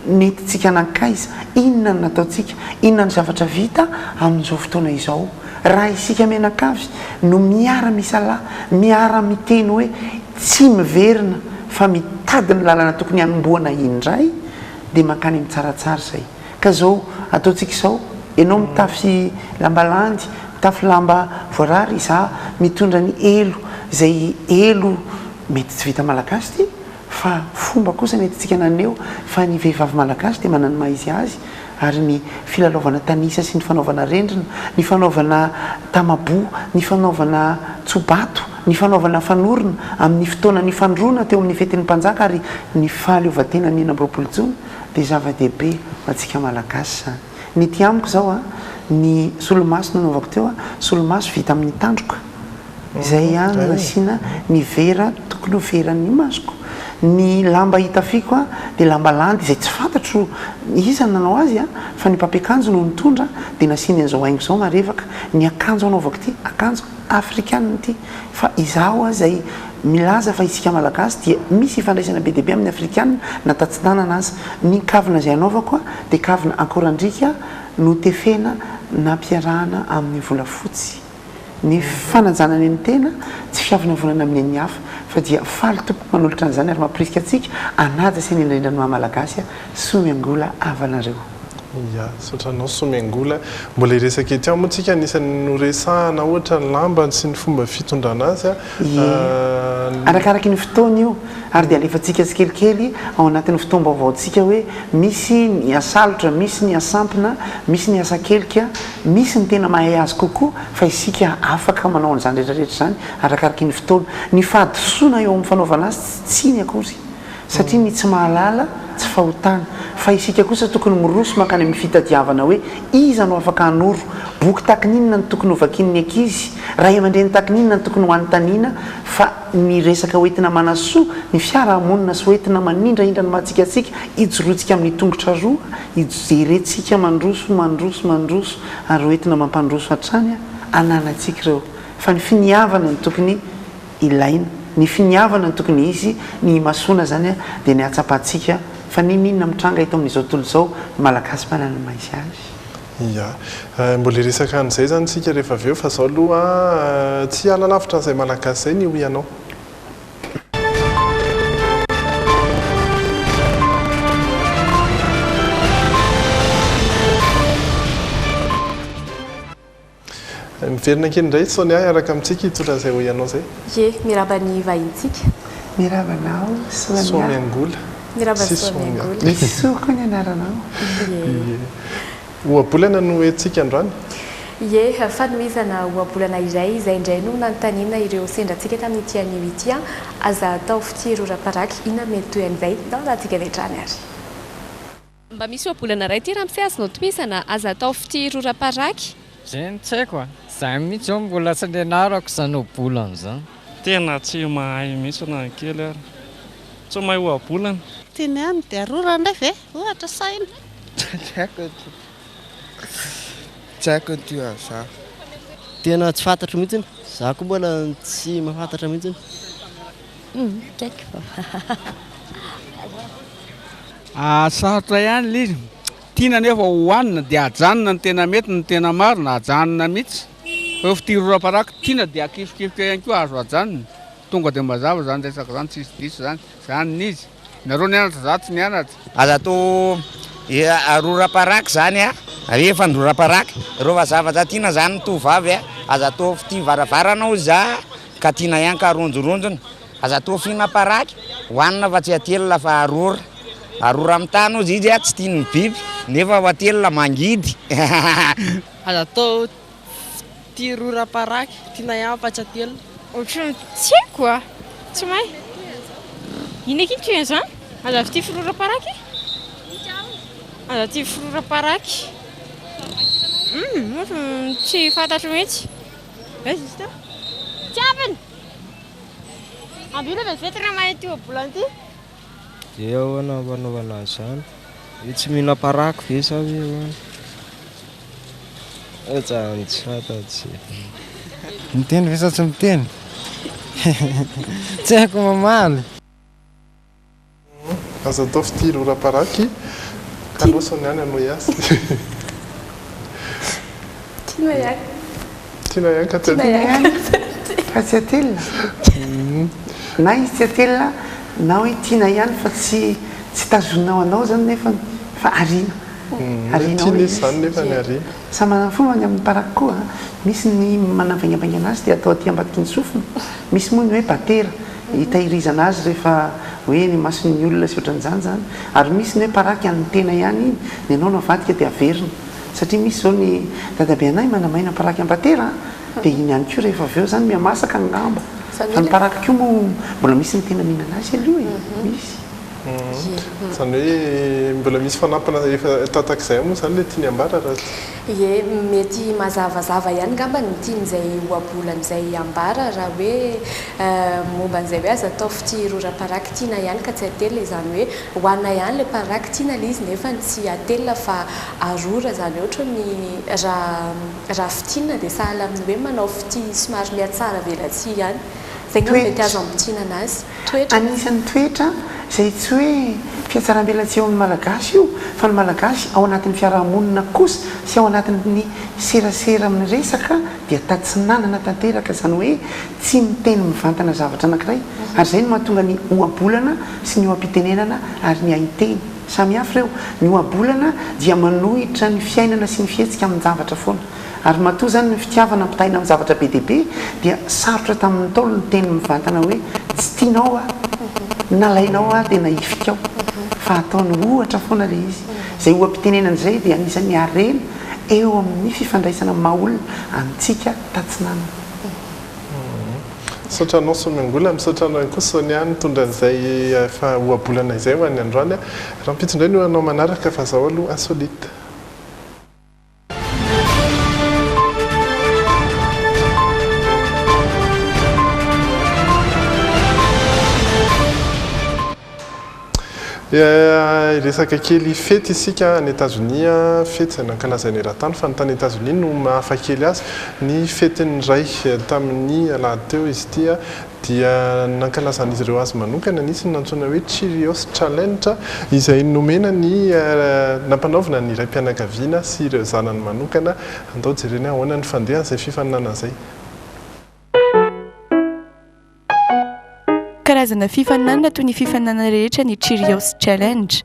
netitsika nankaiza inona ny nataontsika inona ny zavatra vita amin'izao fotoana izao raha isika menakavy no miara-misalahy miara-miteny hoe tsy miverina fa mitady ny lalana tokony hanomboana indray dia mankany amin'ny tsaratsara zay ka zao ataontsika izao ianao mitafy lamba landy mitafy lamba voarary za mitondra ny elo zay elo mety tsy vita malagasy ty fa fomba kosa netitsika naneo fa ny vehivavy malagasy dia manana maha izy azy ary ny filalaovana tanisa sy ny fanaovana rendrina ny fanaovana tamaboa ny fanaovana tsobato ny fanaovana fanorona amin'ny fotoana ny fandrona teo amin'ny fetin'ny mpanjaka ary ny fahaleovatena 20 jona dia zava-dehibe matsika malagasy zany ny ty amiko zao ny solomaso nanaovako teo solomaso vita amin'ny tandroka izay nasiana ny vera tokony ho veran'ny masoko ny lamba hitafiko dia lamba landy izay tsy fantatro iza nanao azy fa ny papiakanjo no mitondra dia nasiany an'izao haingo zao marevaka ny akanjo anaovako ty akanjo afrikanina ty fa izaho zay milaza fa isika malagasy dia misy ifandraisana be dehibe amin'ny afrikanina natatsinanana azy ny kavina zay anaovako dia kavina ankorandrika no tefena nampiarahana amin'ny volafotsy ny fanajanany ny tena tsy fiavana vonana amin'ny any hafa fa dia faly tompoko manolotra an'izany ary mampirisika atsika anaja sy ny indrindra ny mahamalagasy somiangola avanareo ya sotranao somiangola mbola iresaka ety moa tsika anisany noresahana ohatra ny lamba sy ny fomba fitondrana azy arakaraky ny fotoana io ary dia alefantsika sy kelikely ao anatin'ny fotoam-baovaontsika hoe misy ny asalotra misy ny asampina misy ny asa kelika misy ny tena mahay azy kokoa fa isika afaka manao an'izany rehetrarehetra zany arakaraky ny fotoana ny fahadisoana eo amin'ny fanaovana azy tsy ny akory satria ny tsy mahalala tsy fahotana fa isika kosa tokony miroso mankany amin'ny fitadiavana hoe iza no afaka hanoro boky takininona ny tokony ho vakin'ny ankizy raha aman-dreny takininona ny tokony ho an'nytanina fa ny resaka hoentina manasoa ny fiarahamonina sy hoentina manindraindra ny mahatsikatsika ijorotsika amin'ny tongotra roa ijerentsika mandroso ary hoentina mampandroso hatrany ananatsika ireo fa ny finiavana ny tokony ilaina ny finiavana ny tokony izy ny masona zany dia ny atsapatsika fa ninina mitranga hito amin'izao tontolo izao malagasy manana maisy azy ya mbola iresaka an'izay zany sika rehefa avy eo fa zao aloha tsy alalavitra an'izay malagasy zay ny ho ianao miverina kely indray sony ahy araka amintsika hitondra izay ho ianao zay ye miraba ny vahintsika mirabanao somiangola miraba somiangola misy soko ny anaranao ohabolana no etsika androany ye fanomezana ohabolana iray izay indray no nanontaniana ireo sendratsika tamin'ny tianio ity aza atao fitiroram-paraky inona mety toy an'izay taonantsika vetrany ary mba misy ohabolana iray ty raha misy azonao tomisana aza atao fitiroram-paraky zany tsy haiko za mihitsy zao mbola tsy lenarako zany ohabolana zany tena tsy mahay mihitsy na kely ary tsy mahay ohabolana tiany any dia arora ndray ve ohatra saina tsy haiko ty za tena tsy fantatra mihitsy za koa mbola tsy mahafantatra mihitsy sarotra ihany le izy tiana nefa hohanina dia ajanona ny tena mety ny tena marina ajanona mihitsy eo fitiroram-paraky tiana dia akifikifika ihany koa azo ajanona tonga dia mazava zany resaka zany tsisy diso zany zany nizy nareo nianatra za tsy nianatra aza atao aroram-paraky zany rehefa ndroram-paraky reo vazava tiana zany tovavy aza atao fity varavaranao za ka tiana ihany ka ronjoronjona aza atao fina-paraky hohanina fa tsy atelina fa arora arora amin'ny tany ozy izy a tsy tiany biby nefa hoatelina mangidy aza atao tia rora-paraky tiana ihany ampatsatelo ohatrany tsy haiko a tsy mahay ina eky ty zany aza tia firora-paraky aza tia firora-paraky tsy fantatro mihitsy tsy aviny ambila vetivety raha mahay ty obolanty eo anaovana zany tsy mihina paraky ve sa hoe tsy fantatsy miteny ve sa tsy miteny tsy haiko mamaly aza atao fitirora-paraky kalosony any ano iasy tiana ianka fa tsy atelina na izy tsy atelina na hoe tiana ihany fa tsy tazonao anao zany nefa fa tiana izy zany nefa ny arina sa manana fombany amin'ny paraky koa misy ny manavaingavaingana azy dia atao aty ambadiky ny sofina misy moa ny hoe batera hitahirizana azy rehefa hoe ny mason'ny olona sy ohatran'izany zany ary misy ny hoe paraky amin'ny tena ihany iny ny anao navadika dia averina satria misy zao ny dadabe anay manamaina paraky am-batera dia iny ihany koa rehefa avy eo zany mihamasaka ny ngamba fa ny paraky koa moa mbola misy ny tena mihinana azy aloha misy zany hoe mbola misy fanampana efa tatak'izay moa zany le tiany ambara raha ie mety mazavazava ihany ngamba ny tian'izay oabolan'izay ambara raha hoe momban'izay hoe aza atao fitirora-paraky tiana ihany ka tsy atelina izany hoe hoanina ihany le paraky tiana le izy nefa tsy atelina fa arora zany ohatra ny raha fitinana dia sahala amin'ny hoe manao fiti somary miatsara velatsy ihany zay ngamba mety azo ampitiana anazy anisan'ny toetra zay tsy hoe fiatsaram-belatsy eo amin'ny malagasy io fa ny malagasy ao anatin'ny fiarahamonina kosa sy ao anatin'ny serasera amin'ny resaka dia tatsinanana tanteraka zany hoe tsy miteny mivantana zavatra anankiray ary zay no mahatonga ny ohabolana sy ny ohampitenenana ary ny ahiteny samy hafa ireo ny ohabolana dia manohitra ny fiainana sy ny fihetsika amin'ny zavatra foana ary matoa zany ny fitiavana mpitaina amin'ny zavatra be deaibe dia sarotra tamin'ny taolo ny teny mivantana hoe tsy tianao a nalainao a dia naifika ao fa ataony ohatra foana le izy zay ohampitenenana izay dia anisan'ny arena eo amin'ny fifandraisana maha-olona amintsika tatsinana misaotra anao somiangola misaotra anao kosa ny any mitondra an'izay fa ohabolana izay ho an'ny androany raha mpitsindray no anao manaraka fa zao aloha insolite resaka kely fety isika any États-Unis fety izay nankalazany eran-tany fa ny tany États-Unis no mahafakely azy ny fetiny ray tamin'ny alahady teo izy tia dia nankalazan'izy ireo azy manokana nisy nantsoina hoe Cheerios Challenge izay nomena ny nampanaovina ny iray mpianakaviana sy ireo zanany manokana andao jerena ahoana ny fandeha izay fifaninana izay karazana fifaninana toy ny fifaninana rehetra ny Cheerios Challenge.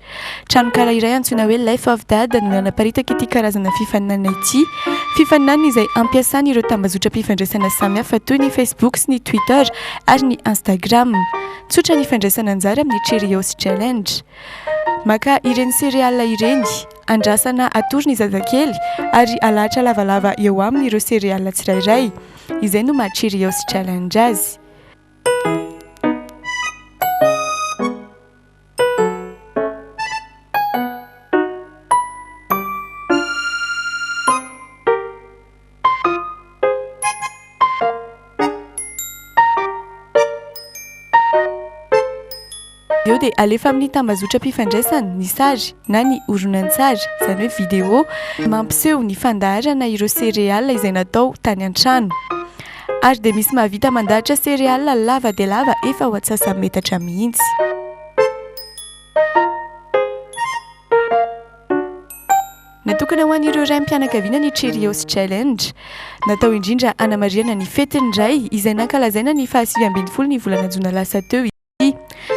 Tranokala iray antsoina hoe Life of Dad no nanaparitaka ity karazana fifaninana ity. Fifaninana izay ampiasany ireo tambazotra-pifandraisana samihafa toy ny Facebook sy ny Twitter ary ny Instagram. Tsotra ny ifandraisana anjara amin'ny Cheerios Challenge. Maka ireny céréales ireny, andrasana atory ny zazakely ary alahatra lavalava eo aminy ireo céréales tsirairay. Izay no maha Cheerios Challenge azy. Dia alefa amin'ny tambazotra-pifandraisana ny sary na ny horonan-tsary izany hoe vidéo mampiseho ny fandaharana ireo céréales izay natao tany an-trano ary dia misy mahavita mandahatra céréales lava dia lava efa ho atsasa-metatra mihitsy. Natokana ho an'ireo raim-pianakaviana ny Cheerios Challenge natao indrindra hanamariana ny fetiny iray izay nankalazaina ny 27 ny volana Jona lasa teo.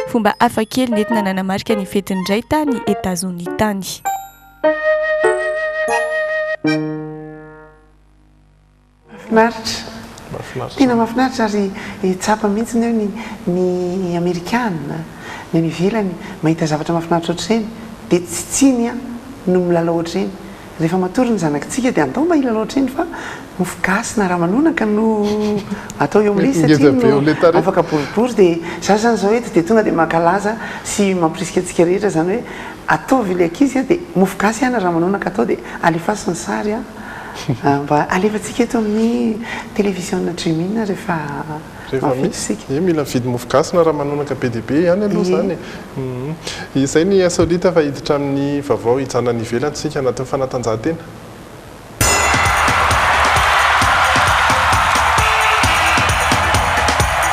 Fomba hafa kely nentina nanamarika ny fetiny iray tany États-Unis tany. Mahafinaritra. Tena mahafinaritra ary tsapa mihitsy ny Amerikana ny any ivelany mahita zavatra mahafinaritra ohatrany dia tsy tsiny a no milalao ohatrany rehefa matory ny zanakintsika dia andao mba hilalao ohatrany fa mofogasy na raha manonaka no atao eo amin'ilay satria no afaka boribory dia za zany zao eto dia tonga dia mankalaza sy mampirisika antsika rehetra zany hoe ataovy ilay ankizy a dia mofogasy ihany raha manonaka atao dia alefasy ny sary a mba alefantsika eto amin'ny télévision dreaming rehefa mafidisika mila mividy mofogasy na raha manonaka be dia be ihany aloha zany izay ny asolita fa hiditra amin'ny vaovao hijanany ivelany sika anatin'ny fanatanjahantena.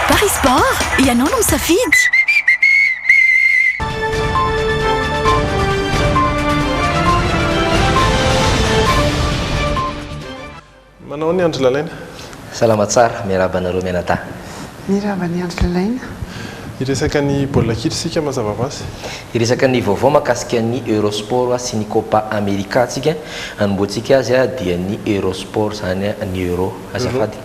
Paris Sport, ianao no misafidy. Manao ny andro lalaina? Salama tsara, miaraba anareo mianata. Miraba ny andro lalaina. Iresaka ny baolina kitra sika mazava hoazy. Iresaka ny vaovao mahakasika ny Eurosport sy ny Copa America tsika anomboantsika azy dia ny Eurosport zany ny Euro azafady.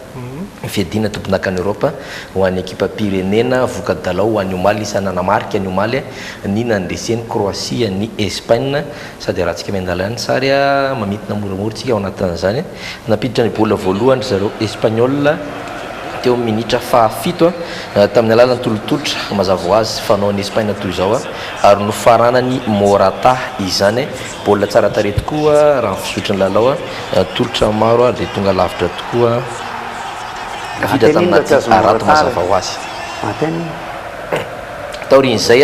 Fiadina tomponakany Europa ho an'ny ekipa pirenena voka-dalao ho an'ny omaly isa nanamarika ny omaly ny nandreseny Croatia ny Espagne sady rahantsika miandalany sary mamitina moramoritsika ao anatin'izany napiditra ny baolina voalohany zareo Espagnol teo minitra fahafito tamin'ny alalany tolotolotra mazava ho azy fanao ny Espagne toy izao ary nofaranany Morata izany baolina tsara tare tokoa raha fisotrany lalao tolotra maro dia tonga lavitra tokoa afidra taminaty arato mazava ho azy taorin'izay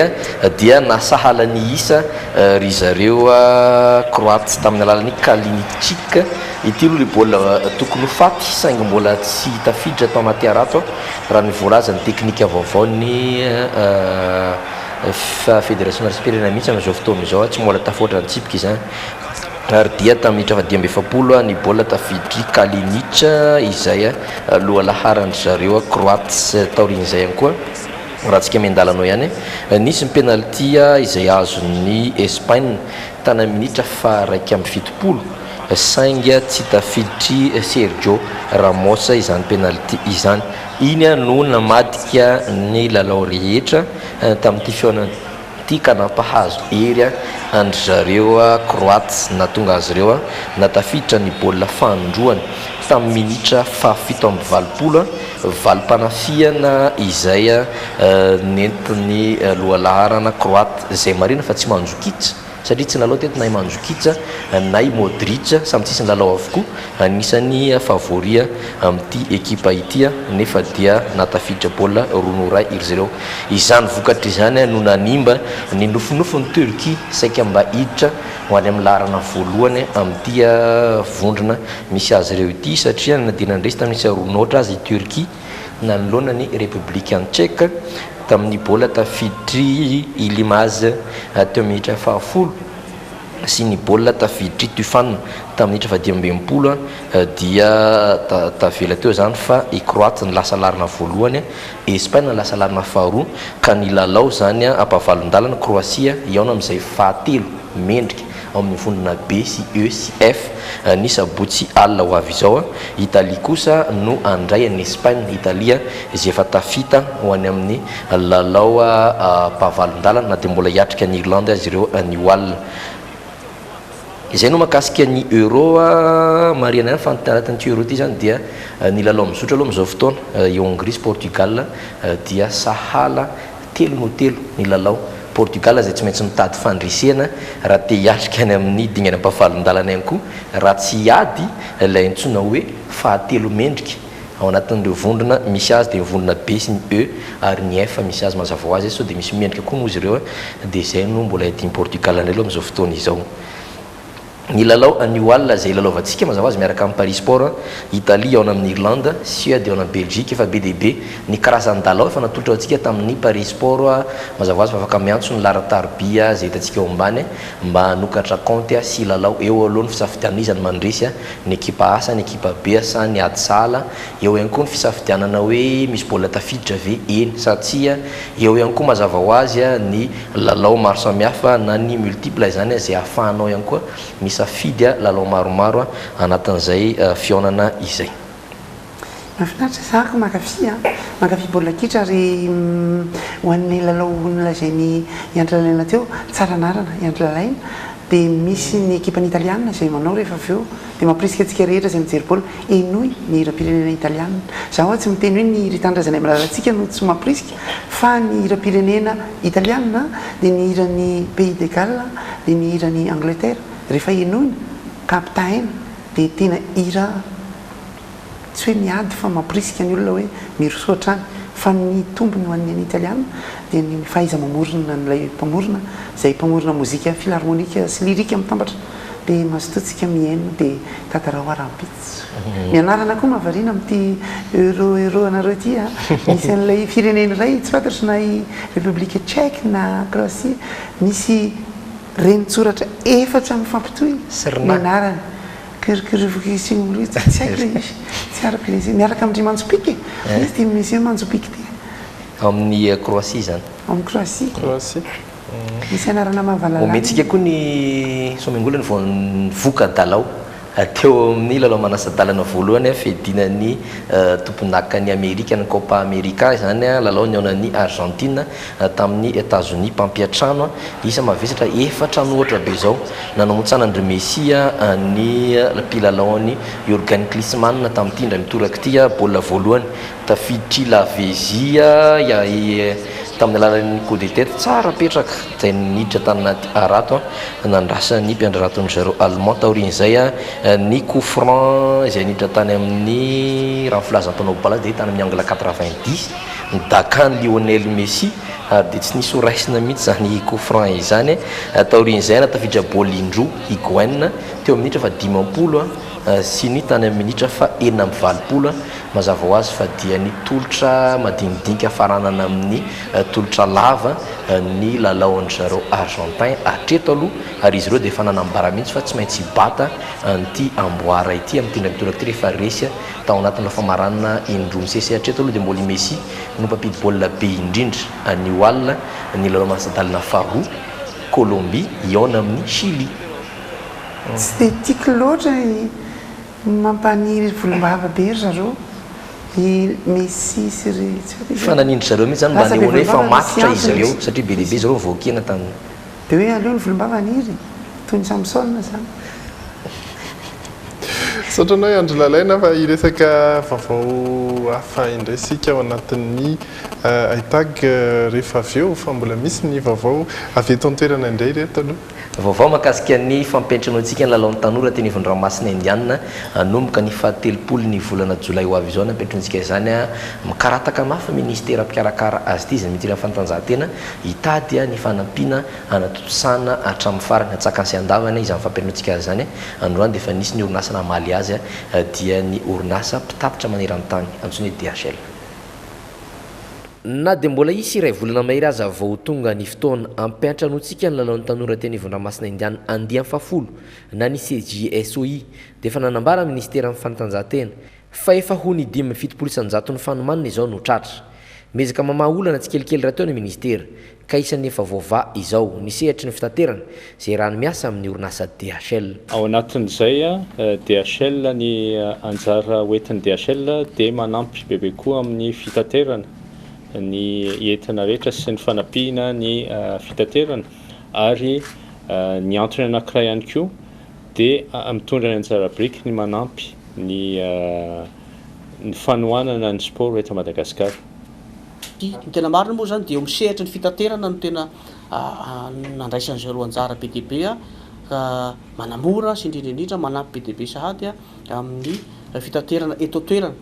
dia nasahala ny isa ry zareo Croate tamin'ny alalany Kalinic ity aloha le baolina tokony faty saingy mbola tsy tafiditra tao anaty arato raha ny voalaza ny teknika vaovao ny fédération supérieure mihitsy amin'izao fotoana izao tsy mbola tafoatra ny tsipika izany ary dia tamin'ny minitra fadimy efapolo ny baolina tafiditry Kalinic izay loha laharany zareo Croate taorin'izay ihany koa raha tsika miandalanao ihany nisy ny penalty izay azon'ny Espagne tana minitra fa raiky amby fitopolo saingy tsy tafiditry Sergio Ramos izany penalty izany iny no namadika ny lalao rehetra tamin'ity fihaonana ity ka nampahazo hery andry zareo Croate natonga azy ireo natafiditra ny baolina fandroany tamin'ny minitra fahafito amby valopolo valim-panafiana izay nentiny loha laharana Croate zay marina fa tsy manjokitsa satria tsy lalao teto na manjokitsa na Modric samy tsisy lalao avokoa anisany favoria amin'ity ekipa ity nefa dia natafiditra baolina ronoray iry zareo izany vokatra izany no nanimba ny nofinofiny Turquie saika mba hiditra ho any amin'ny laharana voalohany amin'ity vondrona misy azy ireo ity satria na dia nandresy tamin'isy ronotra azy Turquie nanoloana ny républicain tchèque tamin'ny baolina tafiditry Ilimaz teo minitra fahafolo sy ny baolina tafiditry Tufan tamin'ny minitra fadimy amby enimpolo dia tavela teo zany fa i Croate ny lasa larina voalohany Espagne lasa larina faharoa ka ny lalao zany ampavalon-dalana Croatia iaona amin'izay fahatelo mendrika ao amin'ny vondrona B sy E sy F ny sabotsy alina ho avy izao Italie kosa no andray any Espagne Italia izay efa tafita ho any amin'ny lalao ampavalon-dalana na dia mbola hiatrika ny Irlande azy ireo ny Wall izay no mahakasika ny Euro mariana fantanaratan'ity Euro ity zany dia ny lalao mizotra aloha amin'izao fotoana Hongrie Portugal dia sahala 3-0 ny lalao Portugal zay tsy maintsy mitady fandresena raha te hiatrika any amin'ny dingana ampavalon-dalana ihany koa raha tsy hiady ilay antsoina hoe fahatelo mendrika ao anatin'ireo vondrona misy azy dia vondrona B sy ny E ary ny F misy azy mazava ho azy so dia misy mendrika koa moa izy ireo dia izay no mbola hiadiny Portugal indray aloha amin'izao fotoana izao ny lalao any Wall zay lalaovantsika mazava azy miaraka amin'ny Paris Sport Italie ao amin'ny Irlande Suède ao amin'ny Belgique efa be dia be ny karazany dalao efa natolotra antsika tamin'ny Paris Sport mazava azy fa afaka miantso ny laratarbia zay hitantsika eo ambany mba hanokatra compte sy lalao eo aloha ny fisafidianana izany mandresy ny ekipa asa ny ekipa B sa ny adsala eo ihany koa ny fisafidianana hoe misy baolina tafiditra ve eny satria eo ihany koa mazava ho azy ny lalao maro samihafa na ny multiple zany zay ahafahanao ihany koa misafidy lalao maromaro anatin'izay fihaonana izay mahafinaritra zako makafy baolina kitra ary ho an'ny lalao nolazainy Andry Lalaina teo tsara anarana Andry Lalaina dia misy ny ekipany italiana izay manao rehefa avy eo dia mampirisika antsika rehetra izay mijery baolina enoy ny hira-pirenena italiana zaho tsy miteny hoe ny hira-tandrazana malalantsika no tsy mampirisika fa ny hira-pirenena italiana dia ny hiran'ny Pays de Galles dia ny hiran'ny Angleterre rehefa enoina kapitaina dia tena hira tsy hoe miady fa mampirisika ny olona hoe mirosoatra any fa ny tombony ho an'ny italiana dia ny fahaiza mamorona n'ilay mpamorona izay mpamorona mozika filarmonika sy lirika mitambatra dia mazotoantsika mihaino dia tatarao arambitsy mianarana koa mahavariana amin'ity euro anareo ty misy an'ilay firenena iray tsy fantatro na i République tchèque na Croatie misy renitsoratra efatra mifampitohy mianarana curriculum tsy haiko izy tsy araka izy miaraka amin'ny manjopiky izy ty misy manjopiky ty amin'ny Croatie zany amin'ny Croatie misy anarana mahavalala omentsika koa ny soamengolany vao nivoaka dalao teo amin'ny lalao manasa-dalana voalohany fedinany tomponakany Amerika ny Copa America zany lalao ny aonan'ny Argentine tamin'ny États-Unis mpampiatrano isa mavesatra efatra ohatra be zao nanamotsana André Messi ny mpilalaony Jürgen Klinsmann tamin'ity ndra mitoraka ity baolina voalohany tafiditry Lavezia tamin'ny alalan'ny coup de tête tsara petraka zay niditra tany anaty arato nandrasany mpiandry-raton'ny zareo allemand taorian'izay ny coup franc izay niditra tany amin'ny raha filazam-panao bala dia tany amin'ny angle 90 nidakany Lionel Messi ary dia tsy nisy ho raisina mihitsy zany coup franc izany taorian'izay natafiditra Bolindro Higuain teo amin'ny minitra fa 50 sy ny tany amin'ny minitra fa 9:20 mazava ho azy fa dia ny tolotra madinidinika faranana amin'ny tolotra lava ny lalaon'ny zareo Argentin hatreto aloha ary izy ireo dia efa nanambara mihitsy fa tsy maintsy bata an'ity amboara ity amin'ny tindra mitoraka ity rehefa resy tao anatin'ny famaranana indroa misesy hatreto aloha dia mbola Messi no mpampidi baolina be indrindra ny Wall ny lalao manasa-dalana faharoa Colombie iona amin'ny Chili tsy dia tiako loatra mampaniry volombava be ry zareo Messi sy fananindry zareo mihitsy zany mba nehoana hoe fa matotra izy ireo satria be lehibe zareo voakena tany dia hoe aleo ny volombava aniry toy ny Samson zany satranao Andry Lalaina fa iresaka vaovao hafa indray sika ao anatin'ny ahitag rehefa avy eo fa mbola misy ny vaovao avy eto an-toerana indray reto aloha vaovao mahakasika ny fampiantrano antsika ny lalaon'ny tanora teny Ivan-Dranomasina Indiana anomboka ny 17 ny volana Jolay ho avy izao nampiantrano antsika izany mikarataka mafy ministera mpikarakara azy ity izay mitira fantanjahantena hitady ny fanampiana anatotosana hatramin'ny farany hatsaka sy andavana izy amin'ny fampiantrano antsika azy zany androany dia efa nisy ny orinasa namaly azy dia ny orinasa mpitatitra maneran-tany antsoina hoe DHL na dia mbola isy iray volana mahery aza vao tonga ny fotoana ampiantranotsika ny lalaon'ny tanora teny Ivan-Dranomasina Indiana andiany fafolo na ny CJSOI dia efa nanambara ministera amin'ny fanatanjahantena fa efa ho ny 570 ny fanomanina izao no tratra mezaka mamaha olana tsy kelikely raha teo ny ministera ka isan'ny efa voava izao ny sehatry ny fitaterana izay raha ny miasa amin'ny orinasa DHL ao anatin'izay DHL ny anjara hoentin'ny DHL dia manampy bebe koa amin'ny fitaterana ny entina rehetra sy ny fanampiana ny fitaterana ary ny antony anankiray ihany koa dia mitondra ny anjara briky ny manampy ny fanohanana ny sport eto Madagasikara. Ny tena marina moa zany dia eo misehatra ny fitaterana no tena nandraisan'ny zareo anjara be dia be ka manamora sy indrindraindrindra manampy be dia be sahady amin'ny fitaterana eto toerana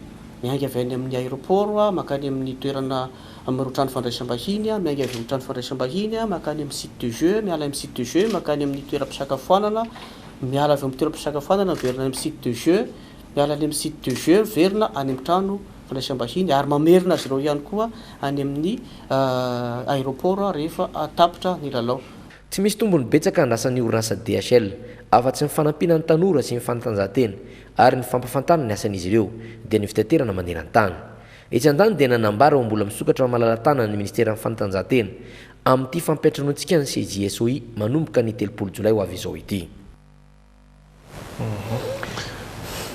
miainga avy any amin'ny aéroport makany amin'ny toerana mirotrano fandraisam-bahiny miainga avy amin'ny trano fandraisam-bahiny makany amin'ny site de jeu miala amin'ny site de jeu makany amin'ny toeram-pisakafoanana miala avy amin'ny toeram-pisakafoanana miverina amin'ny site de jeu miala any amin'ny site de jeu miverina any amin'ny trano fandraisam-bahiny ary mamerina azy ireo ihany koa any amin'ny aéroport rehefa tapitra ny lalao. Tsy misy tombony betsaka andrasan'ny orinasa DHL afa-tsy ny fanampiana ny tanora sy ny fanatanjahantena ary ny fampafantarana ny asan'izy ireo dia ny fitaterana maneran-tany. Etsy andany dia nanambara ho mbola misokatra malala-tanana ny ministera ny fanatanjahantena amin'ity fampiantranoantsika ny CJSOI manomboka ny 3 Jolay ho avy izao ity.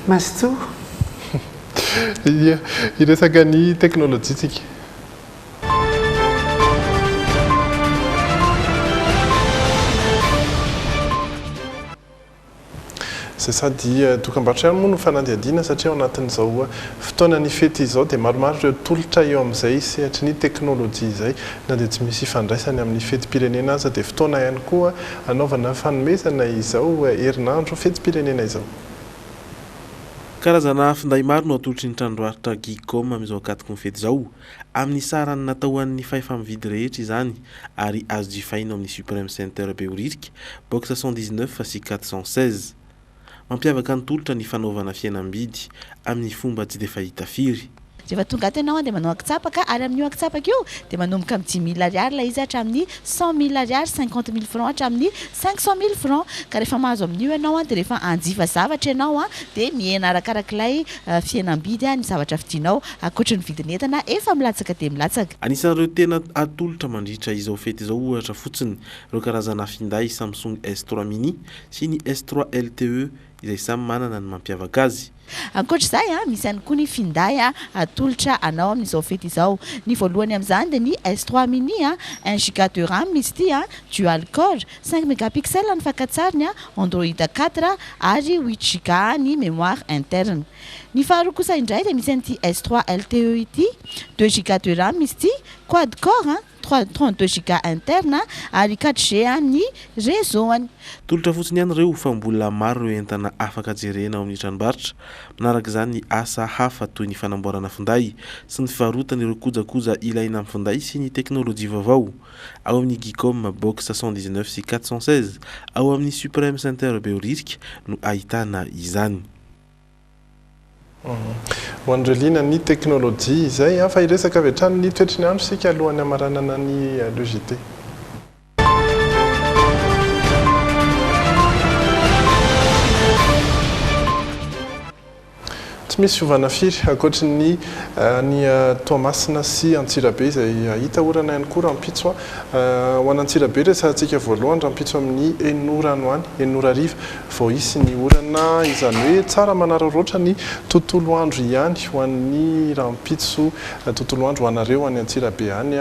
Masto ia iresaka ny teknôlôjia tsika zay sady dokam-barotra ihany moa no fanadihadiana satria ao anatin'izao fotoana ny fety izao dia maromaro ireo tolotra eo amin'izay sehatry ny teknôlôjia izay na dia tsy misy ifandraisany amin'ny fetim-pirenena aza dia fotoana ihany koa anaovana fanomezana izao herinandro fetim-pirenena izao karazana finday maro no atolotry ny tranombarotra Gicom amin'izao akatoko ny fety izao amin'ny sarany natao an'ny fahefa-mividy rehetra izany ary azo jifaina amin'ny Supreme Center Beoririka box 119 sy 416 mampiavaka ny tolotra ny fanaovana fihenam-bidy amin'ny fomba tsy dia fahita firy. Rehefa tonga ato ianao dia manao akitsapaka ary amin'io akitsapaka io dia manomboka amin'ny 10 000 ariary ilay izy hatramin'ny 100 000 ariary 50 000 francs hatramin'ny 500 000 francs ka rehefa mahazo amin'io ianao dia rehefa anjifa zavatra ianao dia mihena arakarak'ilay fihenam-bidy ny zavatra vidinao ankoatra ny vidin'entana efa milatsaka dia milatsaka. Anisan'ireo tena atolotra mandritra izao fety izao ohatra fotsiny ireo karazana finday Samsung S3 Mini sy ny S3 LTE izay samy manana ny mampiavaka azy. Ankoatra izay misy ihany koa ny finday atolotra anao amin'izao fety izao. Ny voalohany amin'izany dia ny S3 Mini 1 giga de RAM misy ity dual core 5 mégapixels ny fakan-tsariny Android 4 ary 8 giga ny mémoire interne. Ny faharoa kosa indray dia misy an'ity S3 LTE ity 2 giga de RAM misy ity quad core 32 giga interne ary 4G ny réseau-any. Tolotra fotsiny ihany ireo fa mbola maro ireo entana afaka jerena ao amin'ny tranombarotra. Manaraka izany ny asa hafa toy ny fanamboarana finday sy ny fivarotana ireo kojakoja ilaina amin'ny finday sy ny teknôlôjia vaovao. Ao amin'ny Gicom box 119 sy 416, ao amin'ny Supreme Center Beoririka no ahitana izany. Ho an'ireo liana ny teknôlôjia izay fa iresaka avy hatrany ny toetry ny andro sika alohan'ny amaranana ny logité. Tsy misy fiovana firy ankoatra ny Toamasina sy Antsirabe izay hita orana ihany koa rahampitso ho an'Antsirabe resantsika voalohany rahampitso amin'ny Enorano any Enorariva vao isy ny orana izany hoe tsara manararaotra ny tontolo andro ihany ho an'ny rahampitso tontolo andro ho anareo any Antsirabe any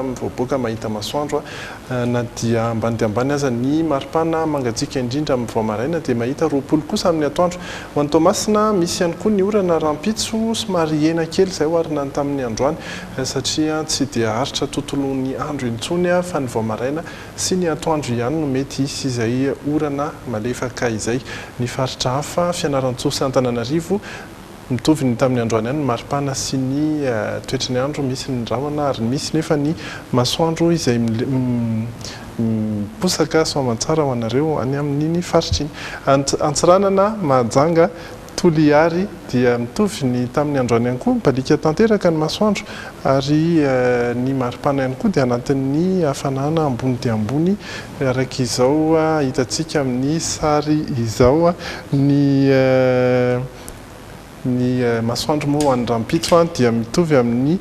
mivoaboaka mahita masoandro na dia ambany dia ambany aza ny maripana mangatsika indrindra amin'ny voamaraina dia mahita 20 kosa amin'ny atoandro. Ho an'ny Toamasina misy ihany koa ny orana rahampitso somary ena kely izay oharina ny tamin'ny androany satria tsy dia haritra tontolon'ny andro intsony fa ny voamaraina sy ny atoandro ihany no mety isy izay orana malefaka izay. Ny faritra hafa Fianaran-Tsoa sy Antananarivo mitovy ny tamin'ny androany ihany ny maripana sy ny toetry ny andro misy ny rahona ary misy nefa ny masoandro izay posaka soamantsara ho anareo any amin'iny faritra iny. Antsiranana Mahajanga Toliary dia mitovy ny tamin'ny androany ihany koa mibaliaka tanteraka ny masoandro ary ny maripana ihany koa dia anatin'ny hafanana ambony dia ambony araka izao hitantsika amin'ny sary izao ny masoandro moa ho an'ny rahampitso dia mitovy amin'ny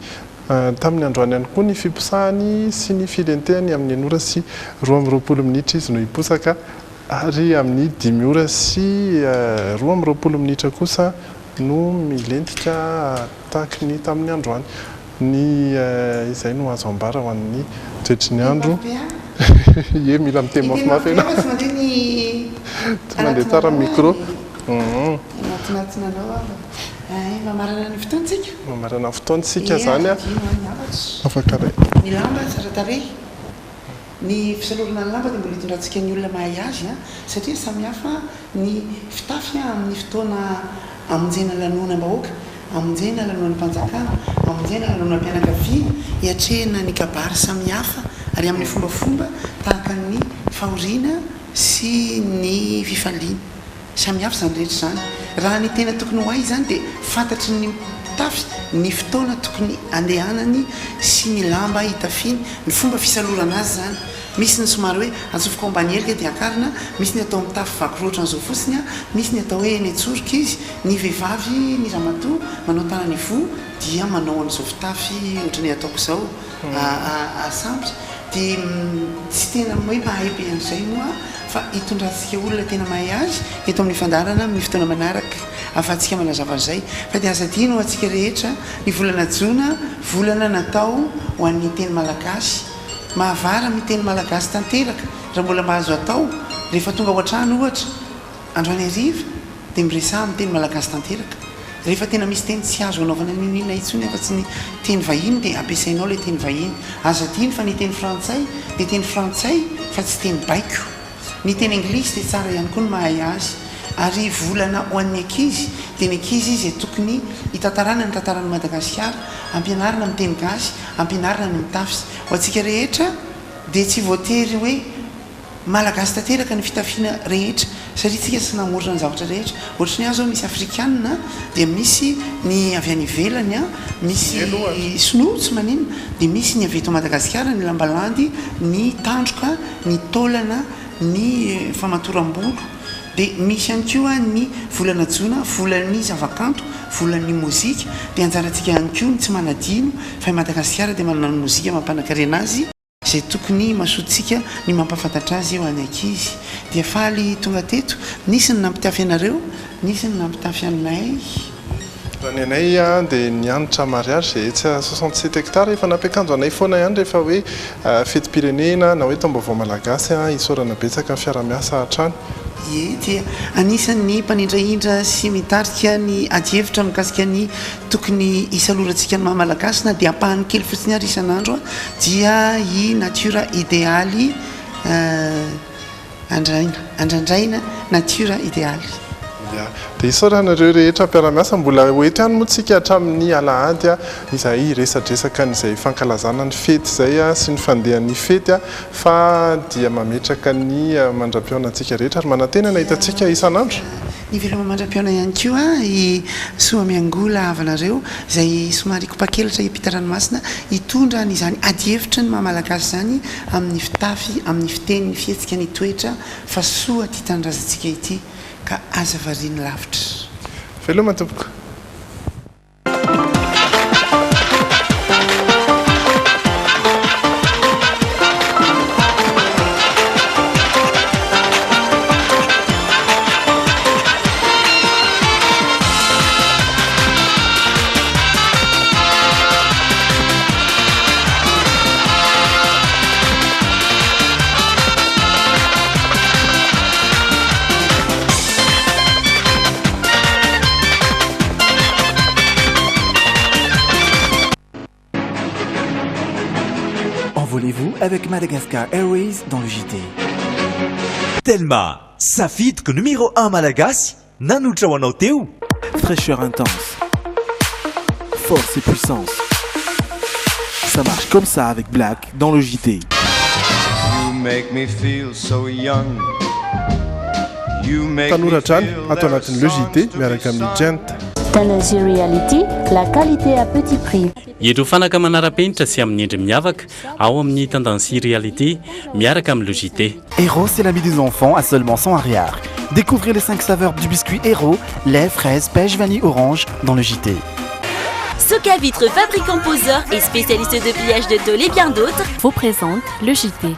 tamin'ny androany ihany koa ny fiposahany sy ny filentehany amin'ny 1 ora sy 20 minitra izy no hiposaka ary amin'ny 10 ora sy 20 minitra kosa no milentika tahaka ny tamin'ny androany. Ny izay no azo ambara ho an'ny toetry ny andro. Ie mila miteny mafimafy ianao. Tsy mandeha tsara micro. Mamarana ny fotoantsika. Mamarana fotoantsika zany afaka ray. Ny lamba tsara tarehy. Ny fisalorana ny lamba dia mbola hitondrantsika ny olona mahay azy satria samihafa ny fitafy amin'ny fotoana amonjena lanonam-bahoaka, amonjena lanonan'ny mpanjakana, amonjena lanonan'ny mpianakaviana, hiatrehana ny kabary samihafa ary amin'ny fombafomba tahaka ny fahoriana sy ny fifaliana. Samihafa izany rehetra izany. Raha ny tena tokony ho hay izany dia fantatry ny tafy ny fotoana tokony andehanany sy ny lamba hitafiany, ny fomba fisalorana azy zany. Misy ny somary hoe atsofoka ao ambany helika dia akarina, misy ny atao mitafy vakiroatra an'izao fotsiny, misy ny atao hoe eny an-tsoroka izy, ny vehivavy ny ramatoa manao tanany voa dia manao an'izao fitafy ohatra ny ataoko izao asambotra dia tsy tena hoe mahay be an'izay moa fa hitondrantsika olona tena mahay azy eto amin'ny fandarana amin'ny fotoana manaraka afahantsika manazava zay fa dia azadino atsika rehetra ny volana jona volana natao ho an'ny teny malagasy mahavara miteny malagasy tanteraka raha mbola mahazo atao rehefa tonga ao an-trano ohatra androany ariva dia miresaha amin'ny teny malagasy tanteraka rehefa tena misy teny tsy azo anaovana ninina itsony afa-tsy ny teny vahiny dia ampiasainao le teny vahiny azadino fa ny teny frantsay dia teny frantsay fa tsy teny baiko ny teny anglisy dia tsara ihany koa ny mahay azy ary volana ho an'ny ankizy dia ny ankizy izy tokony hitantarana ny tantarany madagasikara ampianarina amin'ny teny gasy ampianarina ny mitafy ho antsika rehetra dia tsy voatery hoe malagasy tanteraka ny fitafiana rehetra satria tsika sy namorona ny zavatra rehetra ohatrany aho zao misy afrikanina dia misy ny avy any ivelany a misy sinotsy maninona dia misy ny avy eto madagasikara ny lambalandy ny tandroka ny taolana ny famatoram-bolo dia misy ihany koa ny volana jona volan'ny zavakanto volan'ny mozika dia anjarantsika ihany koa ny tsy manadino fa madagasikara dia manana ny mozika mampanankarena azy zay tokony masotsika ny mampafantatra azy eo any ankizy dia faly tonga teto nisy ny nampitafy anareo nisy ny nampitafy anay raha ny anay a dia nianitra mariage zay etsy 67 hectare efa nampiakanjo anay foana ihany rehefa hoe fety-pirenena na hoe taom-baovao malagasy a isorana betsaka ny fiara-miasa hatrany ie dia anisan'ny mpanendraindra sy mitarika ny adievitra mikasika ny tokony isalorantsika ny mahamalagasy na dia ampahany kely fotsiny ary isan'andro a dia i natura idéaly andrandraina natura idéaly dia isoranareo rehetra mpiara-miasa mbola hoety ihany moa tsika hatramin'ny alahady a izay resadresaka n'izay fankalazana ny fety zay a sy ny fandehan'ny fety a fa dia mametraka ny mandram-pionantsika rehetra ary manantena na hitantsika isan'andro ny veloma mandram-piona ihany koa i soa miangola avanareo zay somary kopakelatra ipita-ranomasina hitondra n'izany adievitra ny mahamalagasy zany amin'ny fitafy amin'ny fiteny ny fihetsika ny toetra fa soa ty tanindrazantsika ity ka aza variany lavitra veloma tompoko Envolez-vous avec Madagascar Airways dans le JT. Telma, Safid que numéro 1 Malagasy, Nanutra Wanoteu. Fraîcheur intense, force et puissance. Ça marche comme ça avec Black dans le JT. You make me feel so young. Tanora Chan, atao anatin'ny le JT miaraka amin'ny Gent. Talenzy Reality, la qualité à petit prix. Ireo fanaka manara-penitra sy amin'ny endry miavaka ao amin'ny Tendancy Reality miaraka amin'ny le JT. Héros, c'est l'ami des enfants à seulement 100 arrières. Découvrez les 5 saveurs du biscuit Héros, lait, fraise, pêche, vanille, orange dans le JT. Soka Vitre, fabricant poseur et spécialiste de pliage de tôle et bien d'autres, vous présente le JT.